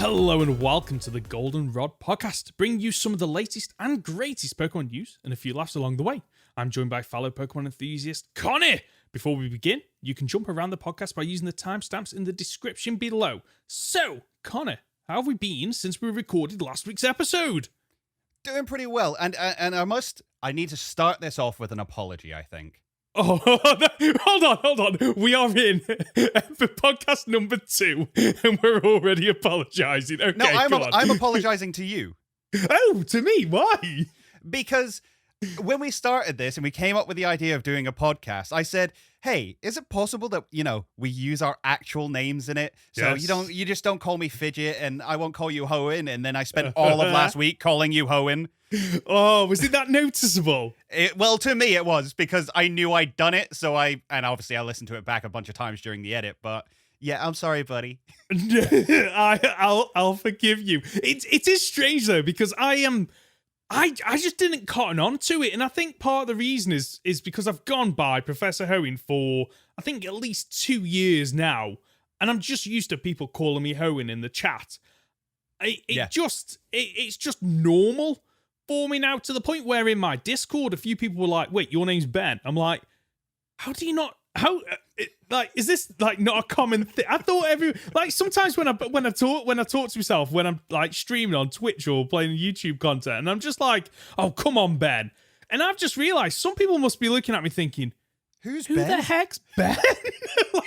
Hello and welcome to the Goldenrod Podcast, bringing you some of the latest and greatest Pokemon news and a few laughs along the way. I'm joined by fellow Pokemon enthusiast Conor. Before we begin, you can jump around the podcast by using the timestamps in the description below. So, Conor, how have we been since we recorded last week's episode? Doing pretty well, and I need to start this off with an apology, I think. Oh, hold on. We are in for podcast number 2, and we're already apologising. Okay, no, I'm apologising to you. Oh, to me? Why? Because when we started this and we came up with the idea of doing a podcast, I said, hey, is it possible that, we use our actual names in it? So yes. you just don't call me Fidget and I won't call you Hoenn, and then I spent all of last week calling you Hoenn. Oh, was it that noticeable? Well, to me it was, because I knew I'd done it, and obviously I listened to it back a bunch of times during the edit, but yeah, I'm sorry, buddy. I'll forgive you. It is strange though, because I just didn't cotton on to it, and I think part of the reason is because I've gone by Professor Hoenn for I think at least 2 years now, and I'm just used to people calling me Hoenn in the chat. It's just normal for me now, to the point where in my Discord a few people were like, "Wait, your name's Ben." I'm like, "How do you not? How is this like not a common thing?" I thought sometimes when I talk to myself when I'm like streaming on Twitch or playing YouTube content, and I'm just like, "Oh, come on, Ben," and I've just realized some people must be looking at me thinking, Who the heck's Ben?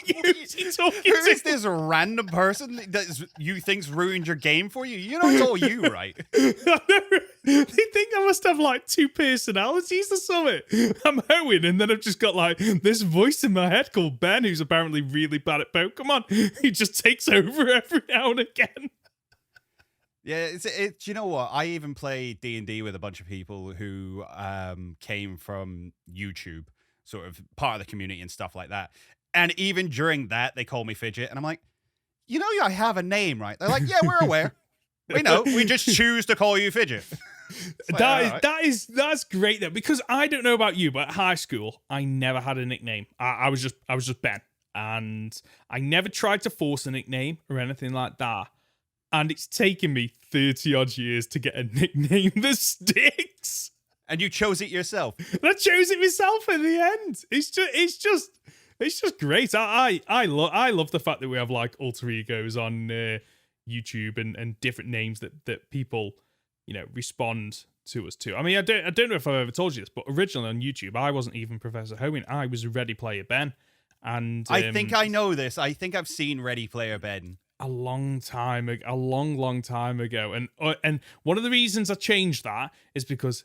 Who's he talking to? Who is this random person that you think's ruined your game for you? You know it's all you, right? They think I must have like 2 personalities or something. I'm Hoenn, and then I've just got like this voice in my head called Ben, who's apparently really bad at Pokemon. He just takes over every now and again. Yeah, it's you know what? I even play D&D with a bunch of people who came from YouTube, sort of part of the community and stuff like that. And even during that, they call me Fidget, and I'm like, I have a name, right? They're like, yeah, we're aware. We know. We just choose to call you Fidget. Like, that's great though, because I don't know about you, but at high school I never had a nickname. I was just Ben, and I never tried to force a nickname or anything like that. And it's taken me 30 odd years to get a nickname that sticks. And you chose it yourself. And I chose it myself in the end. It's just great. I love the fact that we have like alter egos on YouTube and different names that people respond to us to. I mean, I don't know if I've ever told you this, but originally on YouTube I wasn't even Professor Hoenn. I was Ready Player Ben, and I think I know this. I think I've seen Ready Player Ben a long time ago, a long time ago, and one of the reasons I changed that is because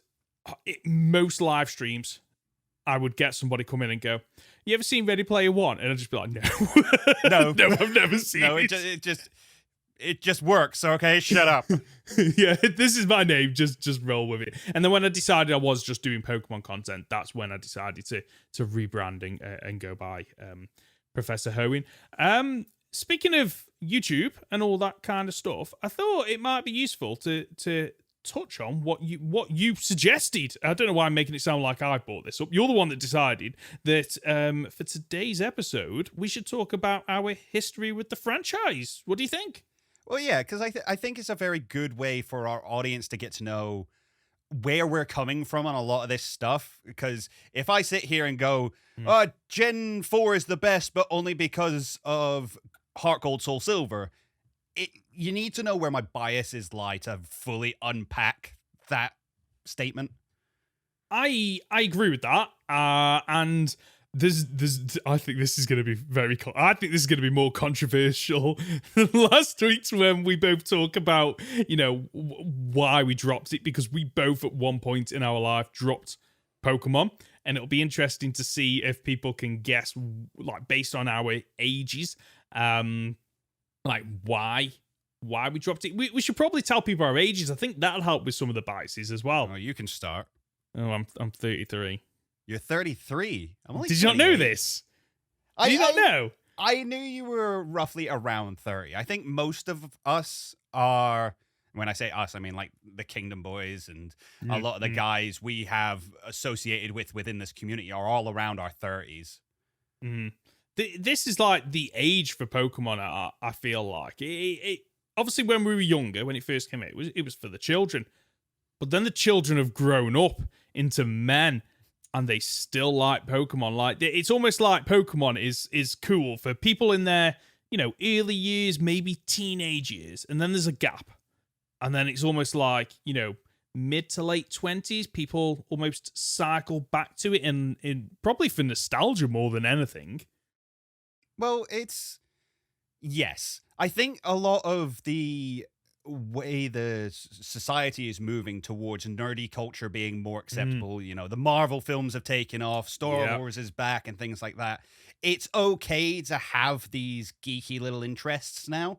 most live streams I would get somebody come in and go, "You ever seen Ready Player One?" And I'd just be like, "No, no, I've never seen it. It just works, okay? Shut up." Yeah, this is my name. Just roll with it. And then when I decided I was just doing Pokemon content, that's when I decided to rebranding and go by Professor Hoenn. Speaking of YouTube and all that kind of stuff, I thought it might be useful to touch on what you suggested. I don't know why I'm making it sound like I brought this up. You're the one that decided that for today's episode we should talk about our history with the franchise. What do you think? Well, yeah, because I think it's a very good way for our audience to get to know where we're coming from on a lot of this stuff. Because if I sit here and go, Gen 4 is the best, but only because of Heart Gold, Soul Silver, you need to know where my biases lie to fully unpack that statement. I agree with that, and there's I think this is going to be I think this is going to be more controversial than last week's when we both talk about why we dropped it, because we both at one point in our life dropped Pokemon, and it'll be interesting to see if people can guess, like based on our ages, like why we dropped it. We should probably tell people our ages. I think that'll help with some of the biases as well. Oh, you can start. Oh, I'm 33. You're 33. I'm only Did you not know this? Did you not know? I knew you were roughly around 30. I think most of us are, when I say us, I mean like the Kingdom Boys and a lot of the guys we have associated within this community are all around our 30s. This is like the age for Pokemon, I feel like. obviously when we were younger, when it first came out, it was for the children. But then the children have grown up into men, and they still like Pokemon. Like, it's almost like Pokemon is cool for people in their, early years, maybe teenage years, and then there's a gap. And then it's almost like, mid to late 20s, people almost cycle back to it in probably for nostalgia more than anything. Well, yes. I think a lot of the way the society is moving towards nerdy culture being more acceptable, the Marvel films have taken off, Star Wars is back, and things like that. It's okay to have these geeky little interests now.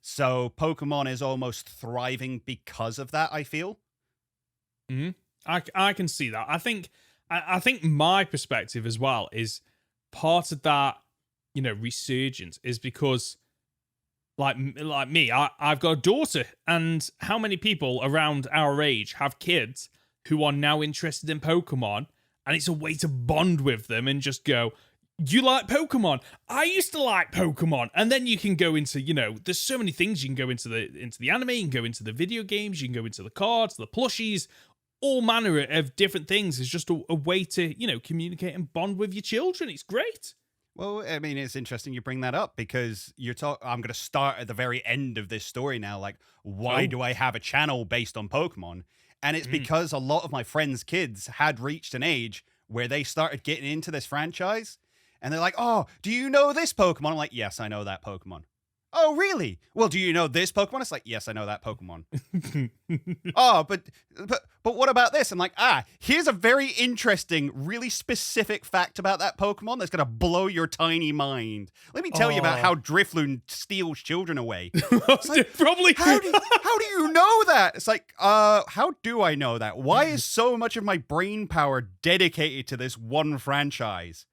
So Pokemon is almost thriving because of that, I feel. I can see that. I think my perspective as well is part of that, resurgence is because like me, I've got a daughter, and how many people around our age have kids who are now interested in Pokemon, and it's a way to bond with them and just go, you like Pokemon? I used to like Pokemon. And then you can go into, there's so many things. You can go into the anime, you can go into the video games, you can go into the cards, the plushies, all manner of different things. It's just a way to, communicate and bond with your children. It's great. Well, I mean, it's interesting you bring that up because I'm going to start at the very end of this story now. Like, why do I have a channel based on Pokemon? And it's because a lot of my friends' kids had reached an age where they started getting into this franchise. And they're like, oh, do you know this Pokemon? I'm like, yes, I know that Pokemon. Oh, really? Well, do you know this Pokemon? It's like, yes, I know that Pokemon. Oh, but what about this? I'm like, here's a very interesting, really specific fact about that Pokemon that's going to blow your tiny mind. Let me tell you about how Drifloon steals children away. Like, probably. How do you know that? It's like, how do I know that? Why is so much of my brain power dedicated to this one franchise?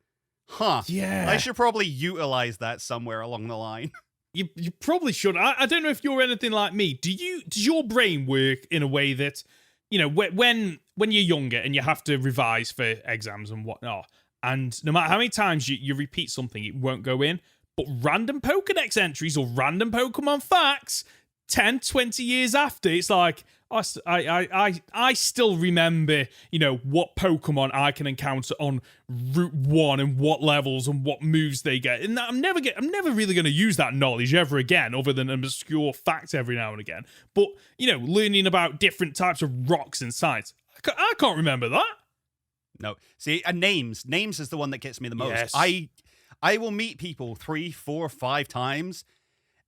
Huh. Yeah. I should probably utilize that somewhere along the line. You probably should. I don't know if you're anything like me. Does your brain work in a way that, when you're younger and you have to revise for exams and whatnot, and no matter how many times you repeat something, it won't go in, but random Pokédex entries or random Pokemon facts 10, 20 years after, it's like, I still remember, what Pokemon I can encounter on Route 1 and what levels and what moves they get. And I'm never really going to use that knowledge ever again, other than an obscure fact every now and again. But, learning about different types of rocks and sites, I can't remember that. No. See, names is the one that gets me the most. Yes. I will meet people 3, 4, 5 times,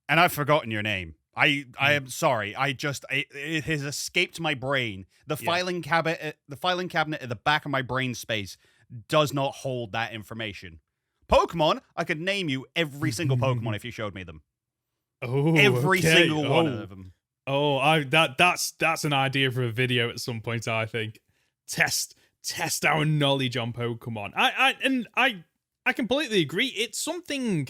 and I've forgotten your name. I am sorry. It has escaped my brain. The filing cabinet at the back of my brain space does not hold that information. Pokemon, I could name you every single Pokemon if you showed me them. Oh, every single one of them. Oh, that's an idea for a video at some point. I think test our knowledge on Pokemon. I completely agree. It's something.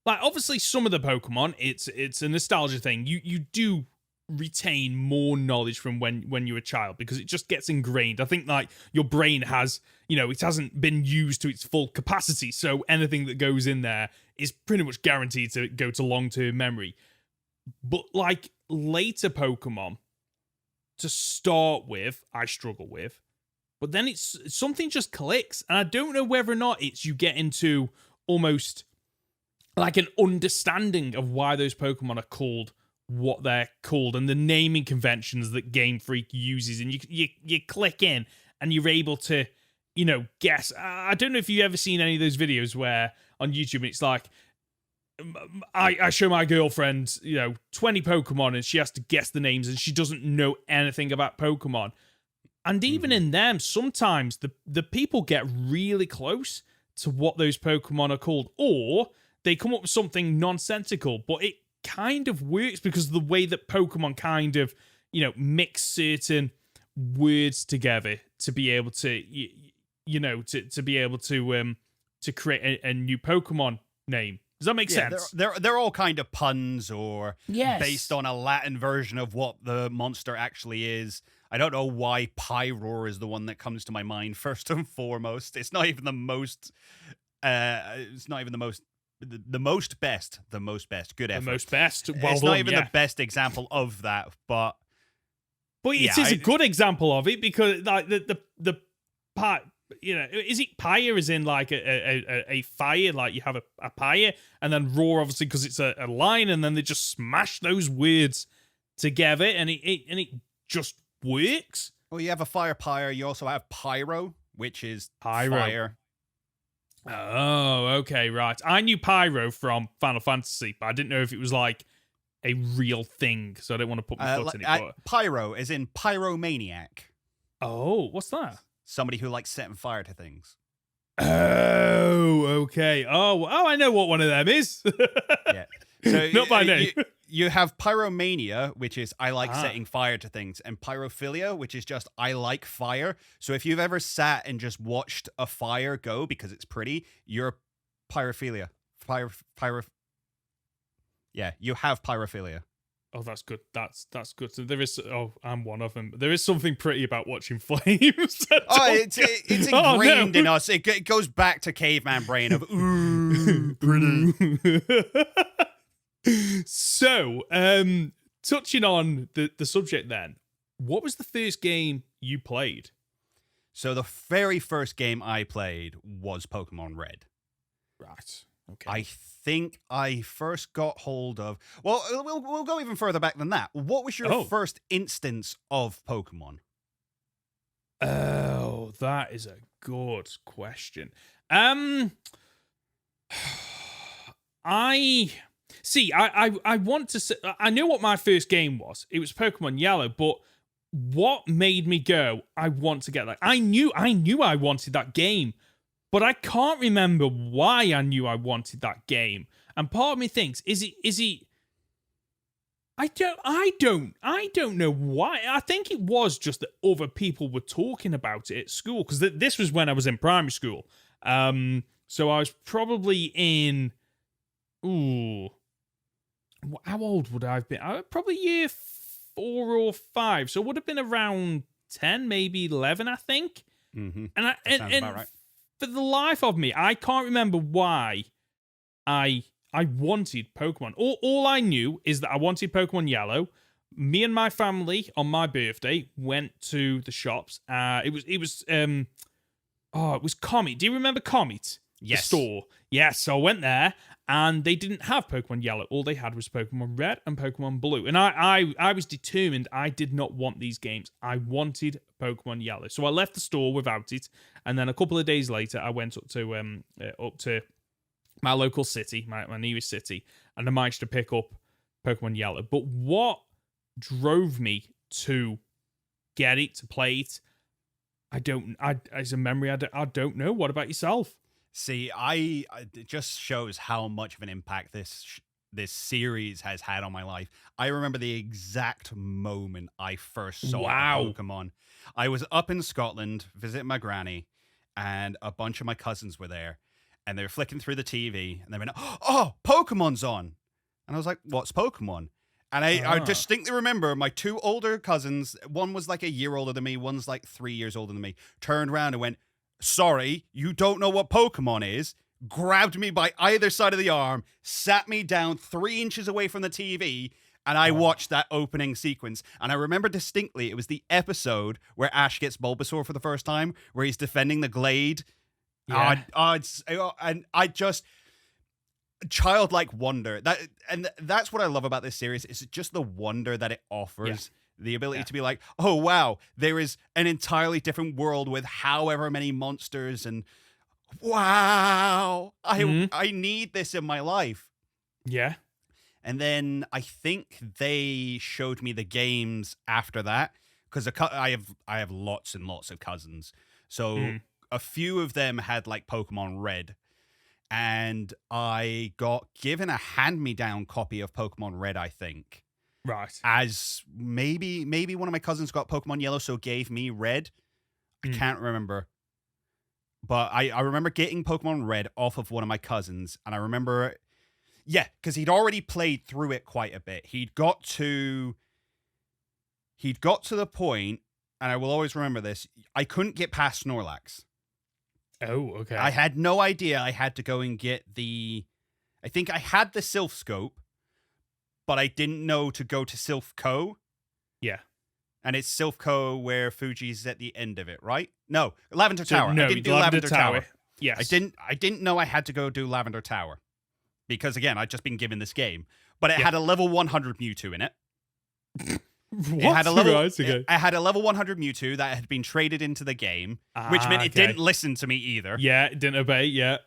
Like, obviously, some of the Pokemon, it's a nostalgia thing. You do retain more knowledge from when you're a child because it just gets ingrained. I think, like, your brain has, it hasn't been used to its full capacity, so anything that goes in there is pretty much guaranteed to go to long-term memory. But, like, later Pokemon, to start with, I struggle with. But then something just clicks, and I don't know whether or not it's you get into almost like an understanding of why those Pokemon are called what they're called and the naming conventions that Game Freak uses, and you click in and you're able to, guess. I don't know if you've ever seen any of those videos where on YouTube it's like, I show my girlfriend, 20 Pokemon and she has to guess the names and she doesn't know anything about Pokemon. And even in them, sometimes the people get really close to what those Pokemon are called, or they come up with something nonsensical, but it kind of works because of the way that Pokemon kind of, mix certain words together to be able to, to be able to create a new Pokemon name. Does that make sense? They're all kind of puns or based on a Latin version of what the monster actually is. I don't know why Pyroar is the one that comes to my mind first and foremost. It's not even the most the most best. Good effort. The most best. Well it's done, not even yeah. the best example of that, but it is a good example of it because like the part, you know, is it pyre as in like a fire, like you have a pyre, and then roar obviously because it's a line, and then they just smash those words together, and it just works. Well, you have a fire pyre. You also have pyro, which is Pyro. fire. Oh, okay, right. I knew pyro from Final Fantasy, but I didn't know if it was like a real thing, so I don't want to put my foot in it. But... Pyro is in pyromaniac. Oh, what's that? Somebody who likes setting fire to things. Oh, okay. Oh, I know what one of them is. Yeah. So not by name. You have pyromania, which is I like setting fire to things, and pyrophilia, which is just I like fire. So if you've ever sat and just watched a fire go because it's pretty, you're pyrophilia. Yeah, you have pyrophilia. Oh, that's good. That's good. So there is. Oh, I'm one of them. There is something pretty about watching flames. It's ingrained in us. It goes back to caveman brain of ooh, pretty. So, touching on the subject, then, what was the first game you played? So the very first game I played was Pokemon Red. Right. Okay. I think I first got hold of... Well, we'll go even further back than that. What was your first instance of Pokemon? Oh, that is a good question. I want to say... I knew what my first game was. It was Pokemon Yellow, but what made me go, I want to get that? I knew I wanted that game, but I can't remember why I knew I wanted that game. And part of me thinks, is it? I don't know why. I think it was just that other people were talking about it at school, because this was when I was in primary school. So I was probably in, how old would I have been? I was probably year 4 or 5. So it would have been around 10, maybe 11, I think. Mm-hmm. And sounds about right. For the life of me, I can't remember why I wanted Pokemon. All I knew is that I wanted Pokemon Yellow. Me and my family on my birthday went to the shops. It was Comet. Do you remember Comet? Yes. The store. Yes. So I went there, and they didn't have Pokemon Yellow. All they had was Pokemon Red and Pokemon Blue. And I was determined I did not want these games. I wanted Pokemon Yellow. So I left the store without it. And then a couple of days later, I went up to my local city, my nearest city, and I managed to pick up Pokemon Yellow. But what drove me to get it, to play it, as a memory, I don't know. What about yourself? See, it just shows how much of an impact this series has had on my life. I remember the exact moment I first saw Pokemon. I was up in Scotland visiting my granny, and a bunch of my cousins were there, and they were flicking through the TV, and they went, "Oh, Pokemon's on!" And I was like, "What's Pokemon?" And I distinctly remember my 2 older cousins. One was like a year older than me. One's like 3 years older than me. Turned around and went, "Sorry, you don't know what Pokemon is," grabbed me by either side of the arm, sat me down 3 inches away from the TV, and I watched that opening sequence. And I remember distinctly, it was the episode where Ash gets Bulbasaur for the first time, where he's defending the Glade. Yeah. And I just... childlike wonder. That's what I love about this series. It's just the wonder that it offers. Yeah. The ability to be like, oh, wow, there is an entirely different world with however many monsters, and wow, I need this in my life. Yeah. And then I think they showed me the games after that, because I have lots and lots of cousins. So a few of them had like Pokemon Red, and I got given a hand-me-down copy of Pokemon Red, I think. Right. As maybe one of my cousins got Pokemon Yellow, so gave me Red. I can't remember. But I remember getting Pokemon Red off of one of my cousins, and I remember, because he'd already played through it quite a bit. He'd got to the point, and I will always remember this, I couldn't get past Snorlax. Oh, okay. I had no idea I had to go and get the I think I had the Sylph Scope, but I didn't know to go to Sylph Co. Yeah. And it's Sylph Co where Fuji's at the end of it, right? No, Lavender So, Tower. no, I didn't do Lavender Tower. Yes. I didn't know I had to go do Lavender Tower. Because again, I'd just been given this game. But it had a level 100 Mewtwo in it. What? It had a level, Right, okay. I had a level 100 Mewtwo that had been traded into the game, which meant it didn't listen to me either. Yeah, it didn't obey, yeah.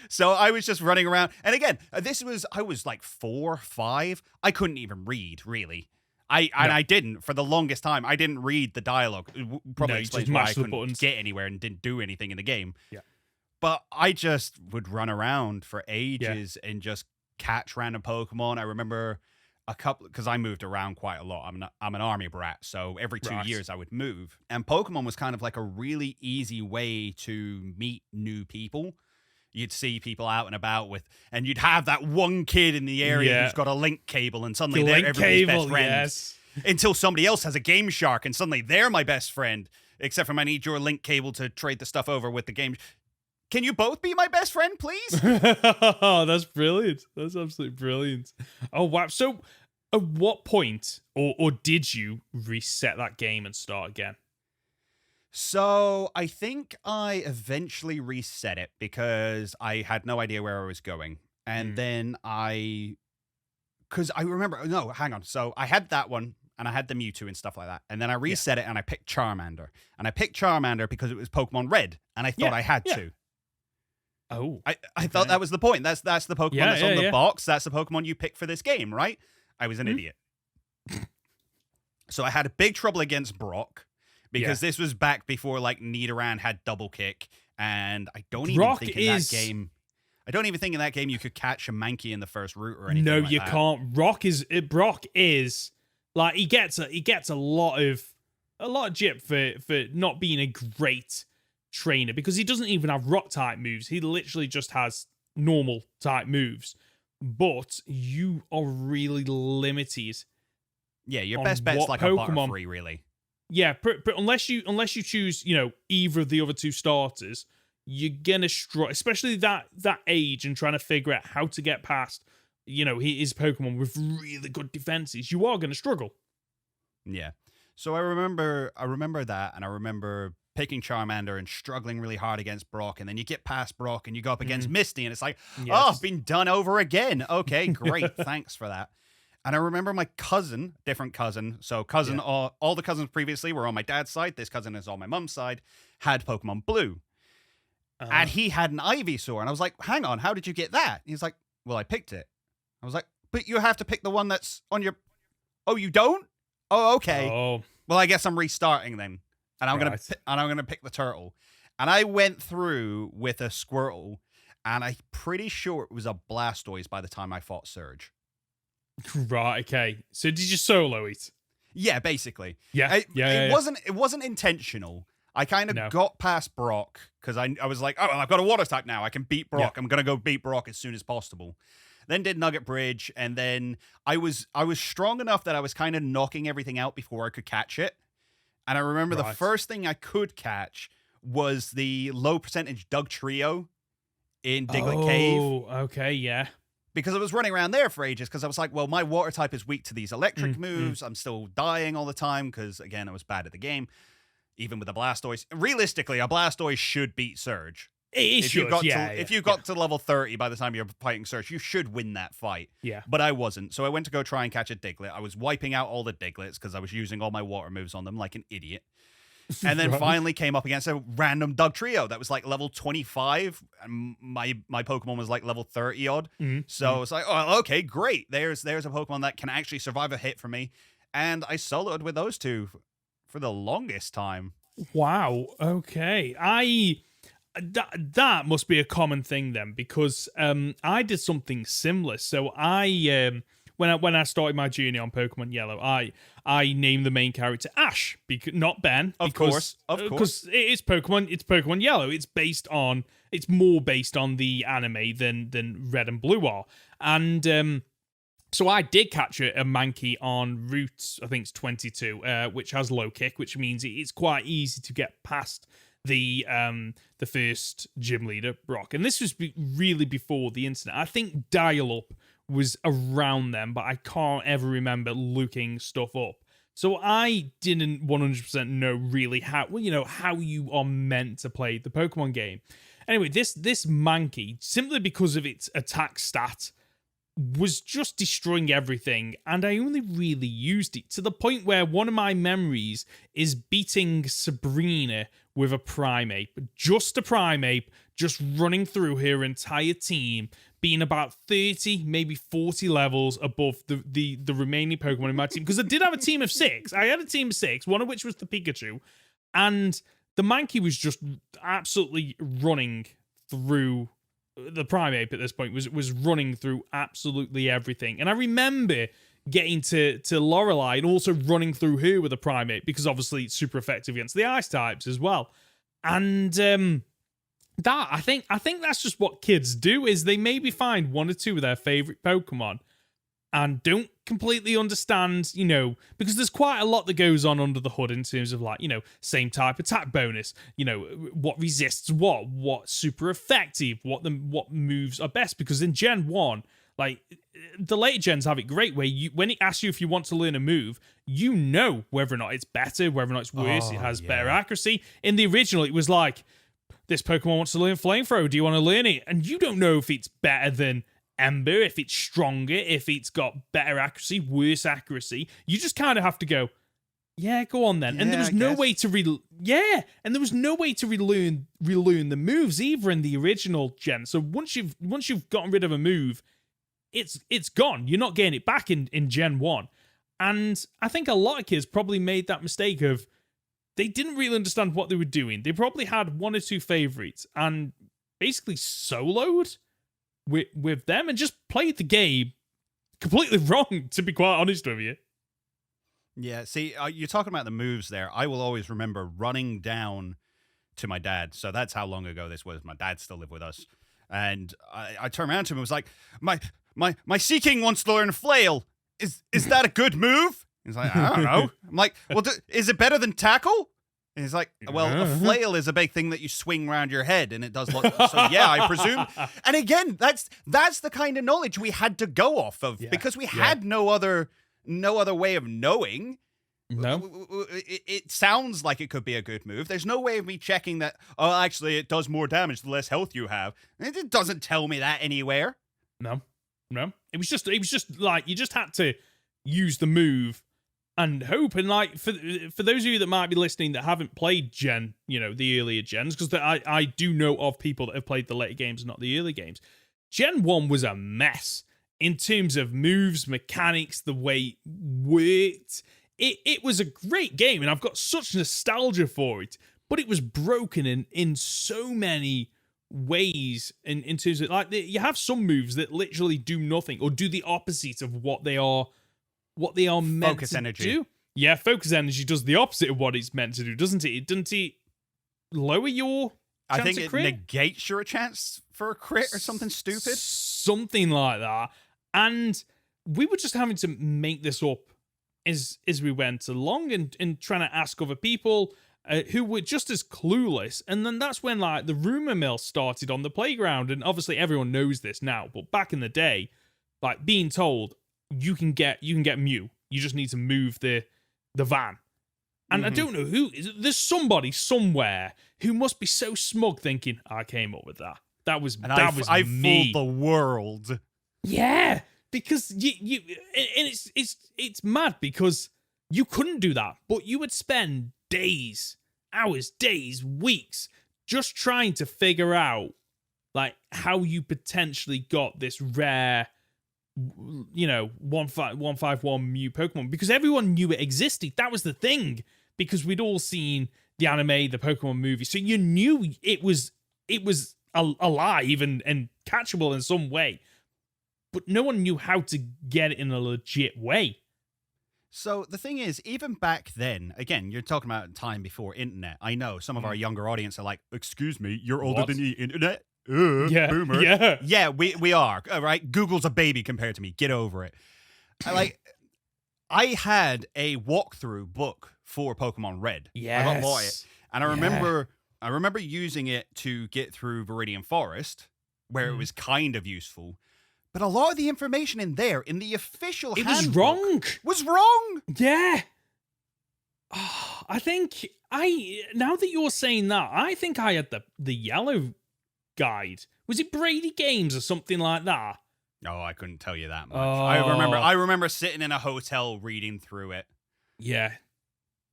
So I was just running around. And again, I was like 4, 5. I couldn't even read, really. And I didn't for the longest time. I didn't read the dialogue. Probably explains why I couldn't get anywhere and didn't do anything in the game. Yeah. But I just would run around for ages and just catch random Pokemon. I remember a couple, because I moved around quite a lot. I'm an army brat, so every 2 years I would move. And Pokemon was kind of like a really easy way to meet new people. You'd see people out and about and you'd have that one kid in the area who's got a link cable, and suddenly they're everybody's best friend. Yes. Until somebody else has a Game Shark, and suddenly they're my best friend. Except for I need your link cable to trade the stuff over with the game. Can you both be my best friend, please? Oh, that's brilliant. That's absolutely brilliant. Oh, wow. So, at what point, or did you reset that game and start again? So, I think I eventually reset it because I had no idea where I was going. And then because I remember, no, hang on. So, I had that one, and I had the Mewtwo and stuff like that. And then I reset it, and I picked Charmander. And I picked Charmander because it was Pokemon Red, and I thought I had to. Oh, I thought that was the point. That's the Pokemon that's on the box. That's the Pokemon you pick for this game, right? I was an idiot. So I had a big trouble against Brock because this was back before like Nidoran had double kick, and I don't even think in that game you could catch a Mankey in the first route or anything. No, like you that. can't. Brock is like he gets a lot of jip for not being a great trainer because he doesn't even have rock type moves. He literally just has normal type moves. But you are really limited. Yeah, your best bet's like Pokemon. A Butterfree, really. Yeah, but unless you choose, either of the other two starters, you're gonna struggle, especially that age and trying to figure out how to get past, his Pokemon with really good defenses. You are gonna struggle. Yeah. So I remember that, and I remember picking Charmander and struggling really hard against Brock, and then you get past Brock and you go up against Misty, and it's like, I've been done over again. Okay, great. Thanks for that. And I remember my cousin, different cousin, so all the cousins previously were on my dad's side, this cousin is on my mum's side, had Pokemon Blue. And he had an Ivysaur, and I was like, hang on, how did you get that? And he's like, well, I picked it. I was like, but you have to pick the one that's on your... Oh, you don't? Oh, okay. Oh. Well, I guess I'm restarting then. And I'm gonna pick the turtle. And I went through with a Squirtle, and I'm pretty sure it was a Blastoise by the time I fought Surge. Right. Okay. So did you solo it? Yeah, basically. Yeah. It wasn't intentional. I kind of got past Brock because I was like, oh, I've got a water type now. I can beat Brock. I'm gonna go beat Brock as soon as possible. Then did Nugget Bridge, and then I was strong enough that I was kind of knocking everything out before I could catch it. And I remember the first thing I could catch was the low percentage Doug Trio in Diglett Cave. Oh, okay, yeah. Because I was running around there for ages because I was like, well, my water type is weak to these electric moves. I'm still dying all the time because, again, I was bad at the game, even with a Blastoise. Realistically, a Blastoise should beat Surge. If you got to level 30 by the time you're fighting Surge, you should win that fight. Yeah. But I wasn't. So I went to go try and catch a Diglett. I was wiping out all the Diglets because I was using all my water moves on them like an idiot. And then finally came up against a random Doug Trio that was like level 25. And my Pokemon was like level 30 odd. So it's like, oh, okay, great. There's a Pokemon that can actually survive a hit for me. And I soloed with those two for the longest time. Wow. Okay. That must be a common thing then, because I did something similar. So I when I started my journey on Pokemon Yellow, I named the main character Ash, not Ben, of course, because it's Pokemon Yellow. It's more based on the anime than Red and Blue are, and so I did catch a Mankey on Route, I think it's 22, which has low kick, which means it's quite easy to get past the first gym leader, Brock. And this was really before the internet. I think dial-up was around then, but I can't ever remember looking stuff up. So I didn't 100% know really how you are meant to play the Pokemon game. Anyway, this Mankey, simply because of its attack stat, was just destroying everything, and I only really used it to the point where one of my memories is beating Sabrina with a Primeape. Just a Primeape, just running through her entire team, being about 30, maybe 40 levels above the remaining Pokemon in my team. Because I did have a team of 6. I had a team of 6, one of which was the Pikachu, and the Mankey was just absolutely running through. The Primeape at this point was running through absolutely everything. And I remember getting to Lorelei and also running through her with a Primeape, because obviously it's super effective against the ice types as well. And that I think that's just what kids do, is they maybe find one or two of their favorite Pokemon and don't completely understand, because there's quite a lot that goes on under the hood in terms of, like, same type attack bonus, what resists what's super effective, what moves are best. Because in Gen 1, like, the later gens have it great where when it asks you if you want to learn a move, whether or not it's better, whether or not it's worse, it has better accuracy. In the original, it was like, this Pokemon wants to learn Flamethrower, do you want to learn it? And you don't know if it's better than Ember, if it's stronger, if it's got better accuracy, worse accuracy. You just kind of have to go, yeah, go on then. And there was no way to relearn the moves either in the original gen. So once you've gotten rid of a move, it's gone. You're not getting it back in Gen 1. And I think a lot of kids probably made that mistake of, they didn't really understand what they were doing. They probably had one or two favorites and basically soloed with them and just played the game completely wrong, to be quite honest with you. Yeah, see, you're talking about the moves there. I will always remember running down to my dad. So that's how long ago this was. My dad still lived with us. And I turned around to him and was like, my Seaking wants to learn Flail. Is that a good move? He's like, I don't know. I'm like, well, is it better than Tackle? And he's like, well, a flail is a big thing that you swing around your head, and it does look. So yeah, I presume. And again, that's the kind of knowledge we had to go off of, because we had no other way of knowing. No, it sounds like it could be a good move. There's no way of me checking that. Oh, actually, it does more damage the less health you have. It doesn't tell me that anywhere. No. It was just like you just had to use the move and hope. And like for those of you that might be listening that haven't played Gen, the earlier gens, because I do know of people that have played the later games and not the early games. Gen 1 was a mess in terms of moves, mechanics, the way it worked. It was a great game, and I've got such nostalgia for it, but it was broken in so many ways in terms of, like, you have some moves that literally do nothing or do the opposite of what they are meant focus to energy. do. Yeah, focus energy does the opposite of what it's meant to do, doesn't it? Doesn't it lower your chance I think of it crit? negates your chance for a crit or something stupid. Something like that. And we were just having to make this up as we went along and trying to ask other people who were just as clueless. And then that's when, like, the rumor mill started on the playground. And obviously everyone knows this now, but back in the day, like, being told you can get Mew, you just need to move the van. And I don't know who, there's somebody somewhere who must be so smug thinking, I came up with that. That was I me. fooled the world. Yeah, because you and it's mad because you couldn't do that, but you would spend days, hours, days, weeks just trying to figure out, like, how you potentially got this rare, 151 Mew Pokemon, because everyone knew it existed. That was the thing, because we'd all seen the anime, the Pokemon movie, so you knew it was alive and catchable in some way, but no one knew how to get it in a legit way. So the thing is, even back then, again, you're talking about time before internet. I know some of our younger audience are like, excuse me, you're older than the internet? Yeah, boomer. Yeah, we are. All right, Google's a baby compared to me. Get over it. I had a walkthrough book for Pokemon Red. Yes. I got bought it. And I remember I remember using it to get through Viridian Forest, where it was kind of useful. But a lot of the information in there, in the official handbook, was wrong. Was wrong. Yeah. Oh, I think now that you're saying that, I think I had the yellow guide. Was it Brady Games or something like that? Oh, I couldn't tell you that much. Oh. I remember sitting in a hotel reading through it. Yeah.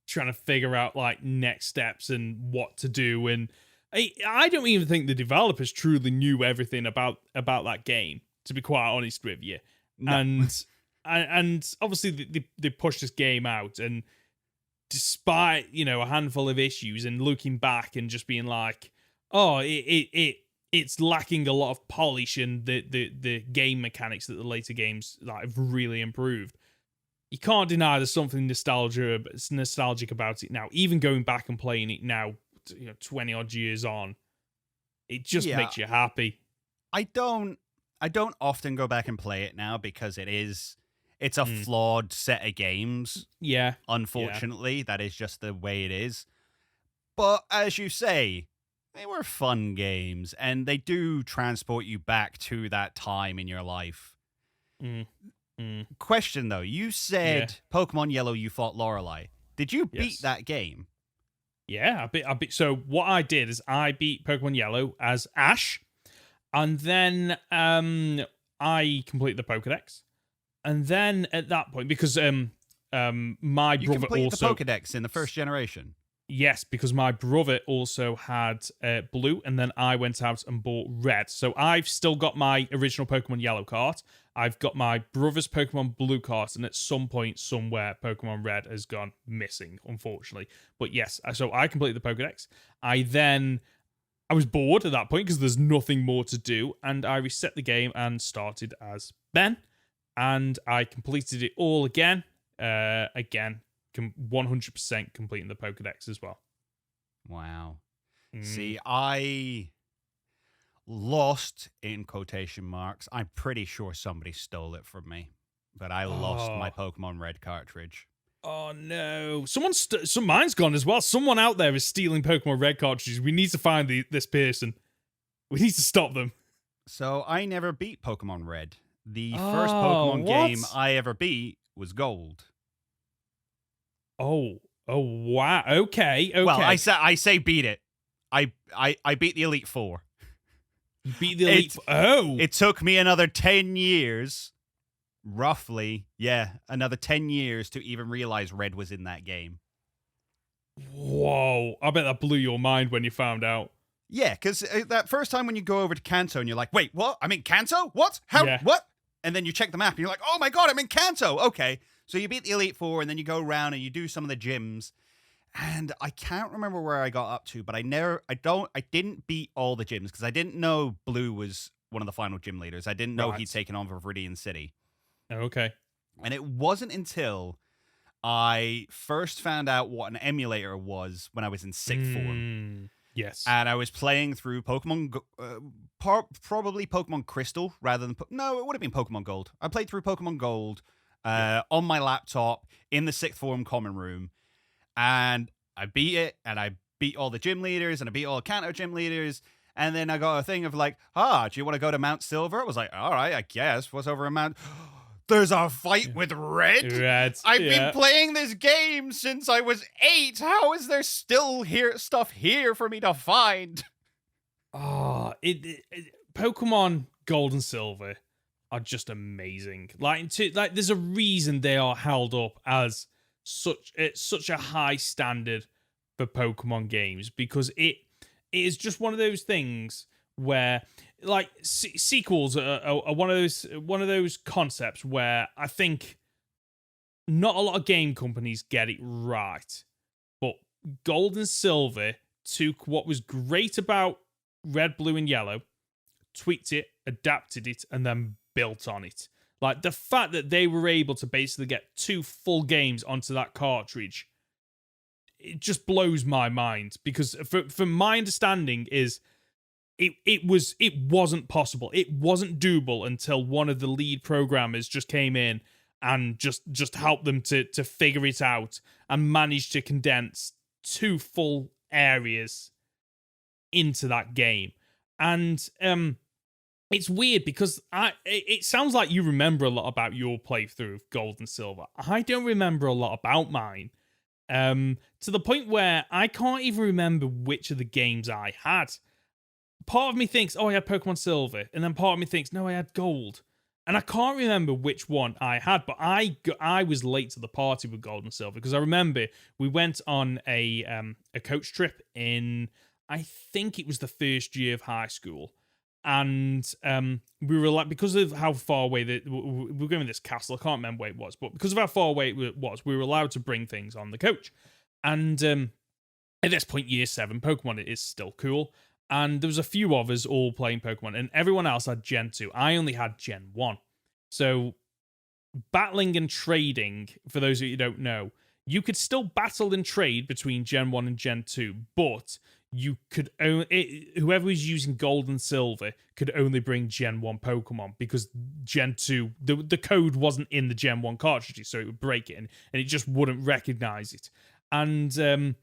Trying to figure out like next steps and what to do, and I don't even think the developers truly knew everything about that game, to be quite honest with you. No. And obviously they pushed this game out, and despite a handful of issues, and looking back and just being like, oh, it's lacking a lot of polish, and the game mechanics that the later games like have really improved. You can't deny there's something nostalgic about it now. Even going back and playing it now, 20 odd years on, it just makes you happy. I don't often go back and play it now because it's a flawed set of games. Yeah. Unfortunately, that is just the way it is. But as you say, they were fun games, and they do transport you back to that time in your life. Question though, you said Pokemon Yellow you fought Lorelei. Did you beat that game? Yeah, I beat. So what I did is I beat Pokemon Yellow as Ash, and then I completed the Pokedex, and then at that point, because my brother completed also the Pokedex in the first generation. Yes, because my brother also had blue, and then I went out and bought red. So I've still got my original Pokemon Yellow cart. I've got my brother's Pokemon Blue cart, and at some point, somewhere, Pokemon Red has gone missing, unfortunately. But yes, so I completed the Pokedex. I was bored at that point because there's nothing more to do, and I reset the game and started as Ben, and I completed it all again. 100% completing the Pokedex as well. Wow. See, I lost in quotation marks. I'm pretty sure somebody stole it from me, but I lost my Pokemon Red cartridge. Oh no! Mine's gone as well. Someone out there is stealing Pokemon Red cartridges. We need to find this person. We need to stop them. So I never beat Pokemon Red. The first Pokemon game I ever beat was Gold. Oh wow. Okay. Well, I say beat it. I beat the Elite Four. You beat the Elite Four. It took me another 10 years, roughly, another 10 years to even realize Red was in that game. Whoa. I bet that blew your mind when you found out. Yeah, because that first time when you go over to Kanto and you're like, wait, what? I'm in Kanto? What? How? Yeah. What? And then you check the map and you're like, oh my god, I'm in Kanto. Okay. So you beat the Elite Four, and then you go around and you do some of the gyms. And I can't remember where I got up to, but I didn't beat all the gyms because I didn't know Blue was one of the final gym leaders. I didn't know he'd taken over Viridian City. Okay. And it wasn't until I first found out what an emulator was when I was in sixth form. Yes. And I was playing through Pokemon, probably Pokemon Crystal rather than, no, it would have been Pokemon Gold. I played through Pokemon Gold on my laptop in the sixth form common room, and I beat it, and I beat all the gym leaders, and I beat all the Kanto gym leaders, and then I got a thing of like, do you want to go to Mount Silver? I was like, all right, I guess. What's over in Mount? There's a fight with Red? I've been playing this game since I was 8. How is there still stuff here for me to find? Pokemon Gold and Silver are just amazing. There's a reason they are held up as such a high standard for Pokemon games, because it is just one of those things where sequels are one of those concepts where I think not a lot of game companies get it right, but Gold and Silver took what was great about Red, Blue, and Yellow, tweaked it, adapted it, and then built on it. Like, the fact that they were able to basically get 2 full games onto that cartridge, it just blows my mind, because from my understanding is it wasn't possible. It wasn't doable until one of the lead programmers just came in and just helped them to figure it out and managed to condense 2 full areas into that game. And it's weird because it sounds like you remember a lot about your playthrough of Gold and Silver. I don't remember a lot about mine. To the point where I can't even remember which of the games I had. Part of me thinks, oh, I had Pokemon Silver, and then part of me thinks, no, I had Gold. And I can't remember which one I had, but I was late to the party with Gold and Silver because I remember we went on a coach trip in, I think it was the first year of high school, and we were like, because of how far away we were going to this castle, I can't remember where it was, but because of how far away it was, we were allowed to bring things on the coach, and at this point, year 7, Pokemon is still cool. And there was a few of us all playing Pokemon, and everyone else had Gen 2. I only had Gen 1. So, battling and trading, for those of you who don't know, you could still battle and trade between Gen 1 and Gen 2, but you could whoever was using Gold and Silver could only bring Gen 1 Pokemon, because Gen 2, the code wasn't in the Gen 1 cartridges, so it would break it, and it just wouldn't recognize it. And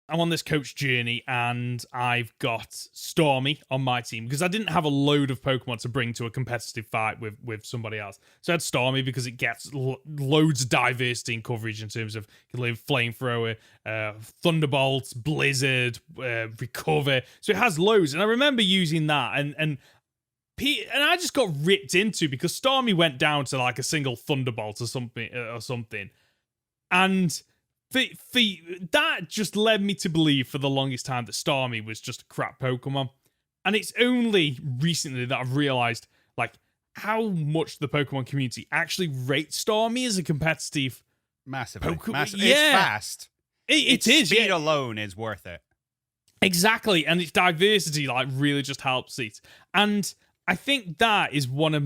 I'm on this coach journey, and I've got Stormy on my team because I didn't have a load of Pokemon to bring to a competitive fight with somebody else. So I had Stormy because it gets loads of diversity and coverage in terms of Flamethrower, Thunderbolt, Blizzard, Recover. So it has loads, and I remember using that, and I just got ripped into because Stormy went down to like a single Thunderbolt or something, and that just led me to believe for the longest time that Starmie was just a crap Pokemon. And it's only recently that I've realized like how much the Pokemon community actually rates Starmie as a competitive massively. Pokemon. Yeah. It's fast. It is. Speed alone is worth it. Exactly. And its diversity like really just helps it. And I think that is one of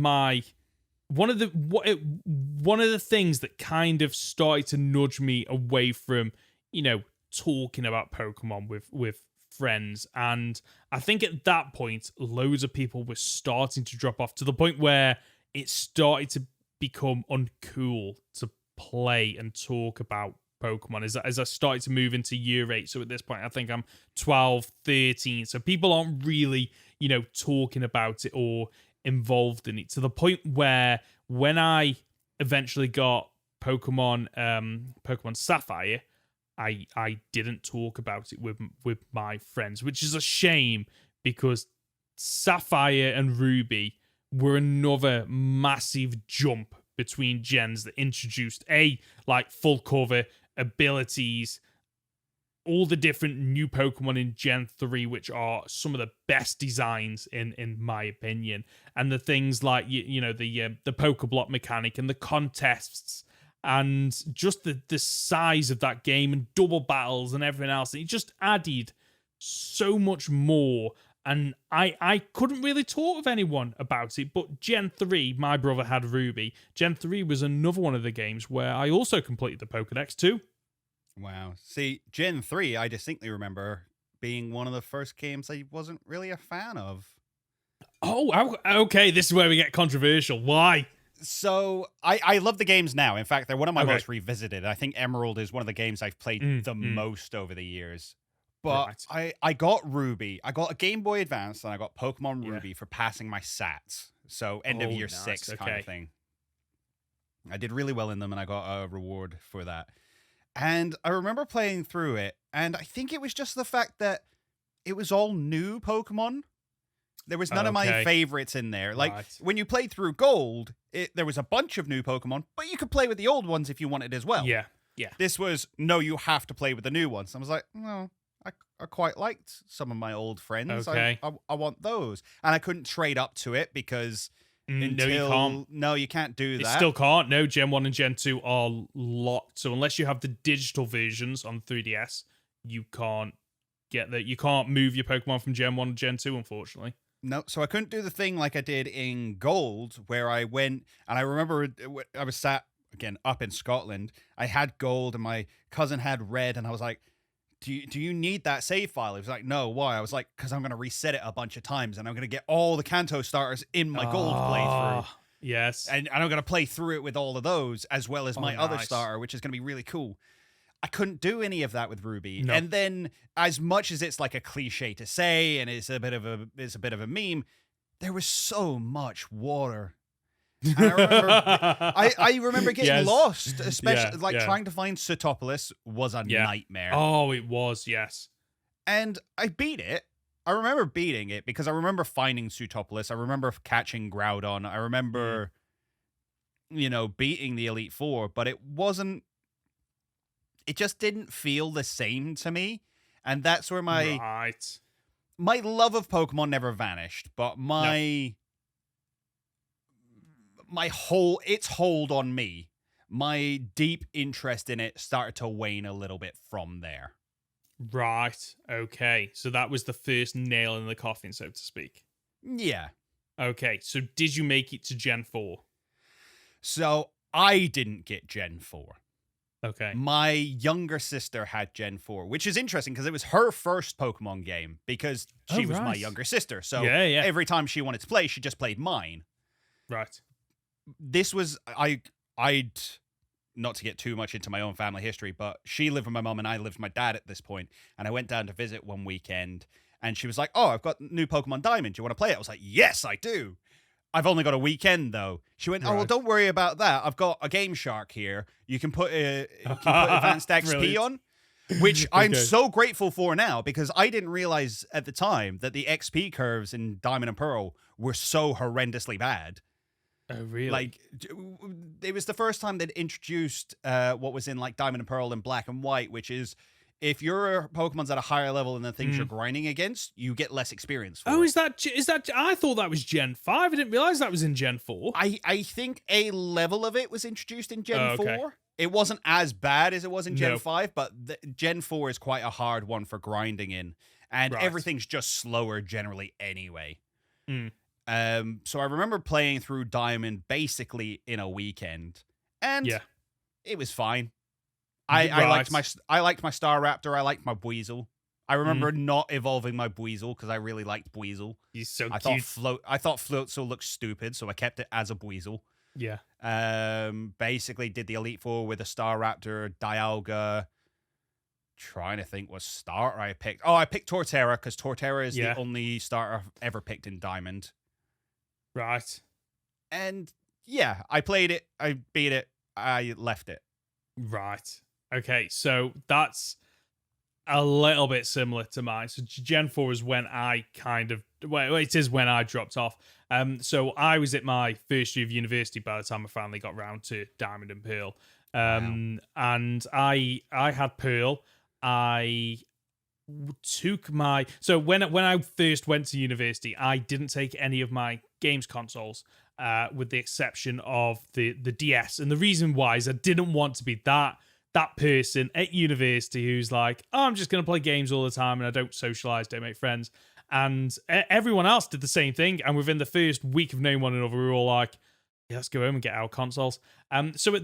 the things that kind of started to nudge me away from, talking about Pokemon with friends. And I think at that point, loads of people were starting to drop off to the point where it started to become uncool to play and talk about Pokemon as I started to move into year 8. So at this point, I think I'm 12, 13. So people aren't really, talking about it or involved in it, to the point where when I eventually got Pokemon Sapphire, I didn't talk about it with my friends, which is a shame because Sapphire and Ruby were another massive jump between gens that introduced full cover abilities, all the different new Pokemon in Gen 3, which are some of the best designs in my opinion. And the things like, the Pokeblock mechanic and the contests and just the size of that game and double battles and everything else. It just added so much more. And I couldn't really talk with anyone about it. But Gen 3, my brother had Ruby. Gen 3 was another one of the games where I also completed the Pokedex too. Wow. See, Gen 3, I distinctly remember being one of the first games I wasn't really a fan of. Oh, okay. This is where we get controversial. Why? So, I love the games now. In fact, they're one of my most revisited. I think Emerald is one of the games I've played the most over the years. But I got Ruby. I got a Game Boy Advance, and I got Pokemon Ruby for passing my SATs. So, end of year 6 kind of thing. I did really well in them, and I got a reward for that. And I remember playing through it, and I think it was just the fact that it was all new Pokemon. There was none of my favorites in there. Like, when you played through Gold, there was a bunch of new Pokemon, but you could play with the old ones if you wanted as well. Yeah. This was, no, you have to play with the new ones. I was like, no, I quite liked some of my old friends. Okay. I want those. And I couldn't trade up to it because... No, you can't. No, you can't do that. You still can't. No, Gen 1 and Gen 2 are locked. So unless you have the digital versions on 3DS, you can't get that. You can't move your Pokemon from Gen 1 to Gen 2, unfortunately. No, so I couldn't do the thing like I did in Gold, where I went, and I remember I was sat, again, up in Scotland. I had Gold, and my cousin had Red, and I was like, do you need that save file? He was like, no, why? I was like, because I'm going to reset it a bunch of times, and I'm going to get all the Kanto starters in my Gold playthrough. Yes. And I'm going to play through it with all of those, as well as my other starter, which is going to be really cool. I couldn't do any of that with Ruby. No. And then, as much as it's like a cliche to say, and it's a bit of a meme, there was so much water. And I remember getting lost, especially trying to find Sootopolis was a nightmare. Oh, it was, yes. And I beat it. I remember beating it because I remember finding Sootopolis. I remember catching Groudon. I remember, beating the Elite Four, but it just didn't feel the same to me. And that's where my love of Pokemon never vanished, but its hold on me, my deep interest in it started to wane a little bit from there. Right. Okay. So that was the first nail in the coffin, so to speak. Yeah. Okay. So did you make it to Gen 4? So I didn't get Gen 4. Okay. My younger sister had Gen 4, which is interesting because it was her first Pokemon game because she was my younger sister. So every time she wanted to play, she just played mine. Right. This was, I'd not to get too much into my own family history, but she lived with my mom and I lived with my dad at this point. And I went down to visit one weekend and she was like, "Oh, I've got new Pokemon Diamond. Do you want to play it?" I was like, "Yes, I do. I've only got a weekend though." She went, "Oh, well, don't worry about that. I've got a Game Shark here. You can put advanced XP on," which I'm so grateful for now because I didn't realize at the time that the XP curves in Diamond and Pearl were so horrendously bad. Oh, really? Like, it was the first time they'd introduced what was in like Diamond and Pearl and Black and White, which is if your Pokemon's at a higher level than the things you're grinding against, you get less experience for it. Is that? I thought that was Gen 5. I didn't realize that was in Gen 4. I think a level of it was introduced in Gen 4. It wasn't as bad as it was in Gen 5, but Gen 4 is quite a hard one for grinding in, and everything's just slower generally anyway. So I remember playing through Diamond basically in a weekend, and it was fine. I liked my Staraptor. I liked my Buizel. I remember not evolving my Buizel because I really liked Buizel. He's so cute. I thought Floatzel looked stupid, so I kept it as a Buizel. Yeah. Basically did the Elite Four with a Staraptor, Dialga. Trying to think what starter I picked. Oh, I picked Torterra because Torterra is the only starter I've ever picked in Diamond. Right. And yeah, I played it. I beat it. I left it. Right. Okay, so that's a little bit similar to mine. So Gen 4 is when I it is when I dropped off. So I was at my first year of university by the time I finally got round to Diamond and Pearl. And I had Pearl. I took my... So when I first went to university, I didn't take any of my games consoles, with the exception of the DS. And the reason why is I didn't want to be that person at university who's like, "Oh, I'm just going to play games all the time and I don't socialize, don't make friends." And everyone else did the same thing. And within the first week of knowing one another, we were all like, "Yeah, let's go home and get our consoles." So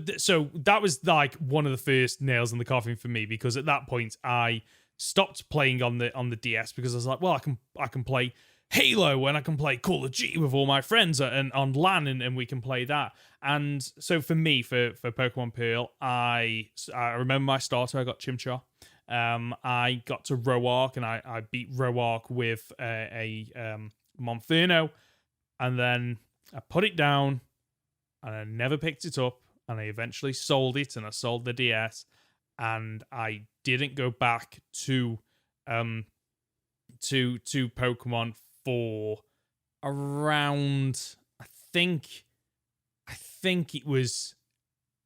that was like one of the first nails in the coffin for me, because at that point I stopped playing on the DS because I was like, well, I can play Halo and I can play Call of Duty with all my friends and on LAN and we can play that. And so for me, for Pokemon Pearl, I remember my starter. I got Chimchar. I got to Roark and I beat Roark with a Monferno, and then I put it down and I never picked it up, and I eventually sold it and I sold the DS, and I didn't go back to Pokemon for around, I think it was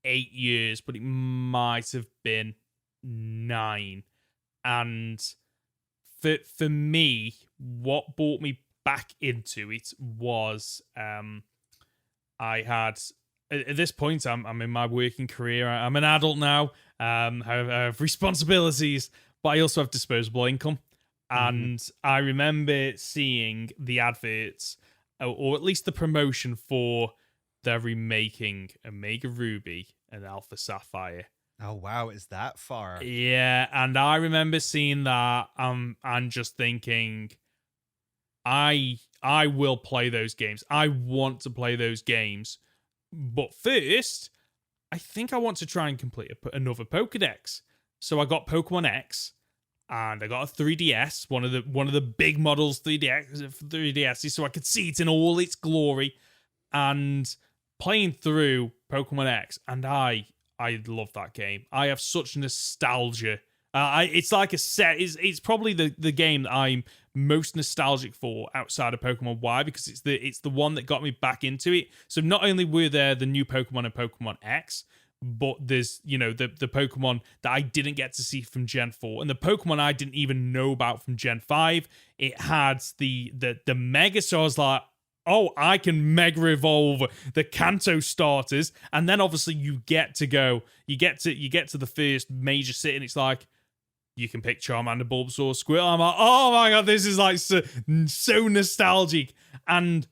8 years, but it might have been 9. And for me, what brought me back into it was I had, at this point, I'm in my working career. I'm an adult now. I have responsibilities, but I also have disposable income. And I remember seeing the adverts, or at least the promotion for they're remaking Omega Ruby and Alpha Sapphire. Oh, wow. Is that far? Yeah. And I remember seeing that and just thinking, I will play those games. I want to play those games. But first, I think I want to try and complete another Pokedex. So I got Pokemon X, and I got a 3DS, one of the big models 3DS, so I could see it in all its glory, and playing through Pokemon X, and I love that game. I have such nostalgia. It's like a set. It's probably the game that I'm most nostalgic for outside of Pokemon Y, because it's the one that got me back into it. So not only were there the new Pokemon and Pokemon X, but there's the Pokemon that I didn't get to see from Gen 4, and the Pokemon I didn't even know about from Gen 5. It had the Mega, so I was like, oh, I can Mega Evolve the Kanto starters, and then obviously you get to the first major city, and it's like, you can pick Charmander, Bulbasaur, Squirtle. I'm like, oh my god, this is like so nostalgic. And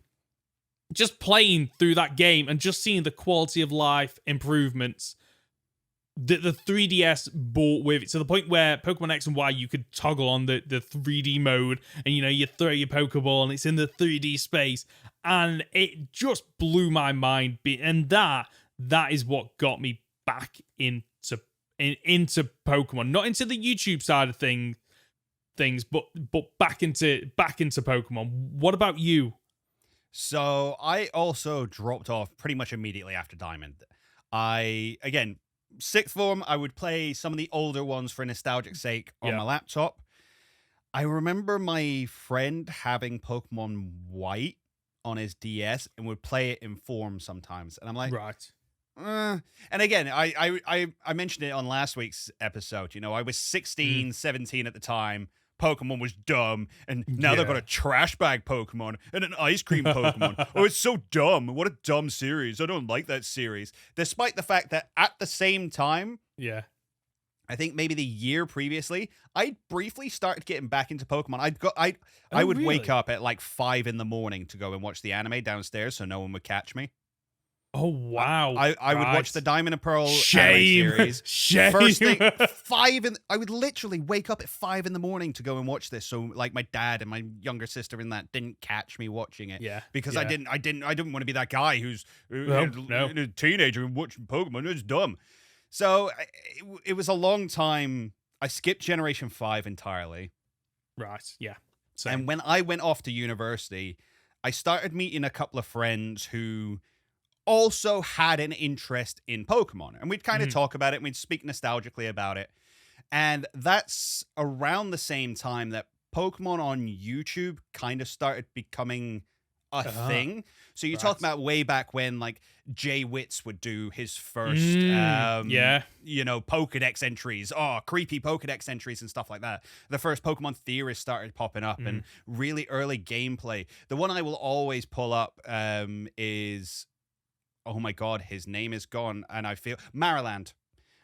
just playing through that game and just seeing the quality of life improvements that the 3DS brought with it, to the point where Pokemon X and Y, you could toggle on the 3D mode, and you throw your Pokeball and it's in the 3D space, and it just blew my mind. And that is what got me back into Pokemon, not into the YouTube side of things, but back into Pokemon. What about you? So I also dropped off pretty much immediately after Diamond. Again, sixth form, I would play some of the older ones for nostalgic sake on my laptop. I remember my friend having Pokemon White on his DS and would play it in form sometimes, and I'm like, right. And again, I mentioned it on last week's episode. I was 16, 17 at the time. Pokemon was dumb, and now they've got a trash bag Pokemon and an ice cream Pokemon. Oh, it's so dumb. What a dumb series. I don't like that series. Despite the fact that at the same time, I think maybe the year previously, I briefly started getting back into Pokemon. I would wake up at like 5 a.m. to go and watch the anime downstairs so no one would catch me. Oh wow! I would watch the Diamond and Pearl anime series. Shame. First thing, I would literally wake up at 5 a.m. to go and watch this. So like my dad and my younger sister in that didn't catch me watching it. Because I didn't want to be that guy who's a teenager and watching Pokemon. It's dumb. So it was a long time. I skipped Generation 5 entirely. Right. Yeah. Same. And when I went off to university, I started meeting a couple of friends who also had an interest in Pokemon, and we'd kind of talk about it and we'd speak nostalgically about it. And that's around the same time that Pokemon on YouTube kind of started becoming a thing. So you're talking about way back when like Jay Witz would do his first Pokedex entries, creepy Pokedex entries and stuff like that. The first Pokemon theorists started popping up and really early gameplay. The one I will always pull up is, oh my god, his name is gone, and I feel Mariland.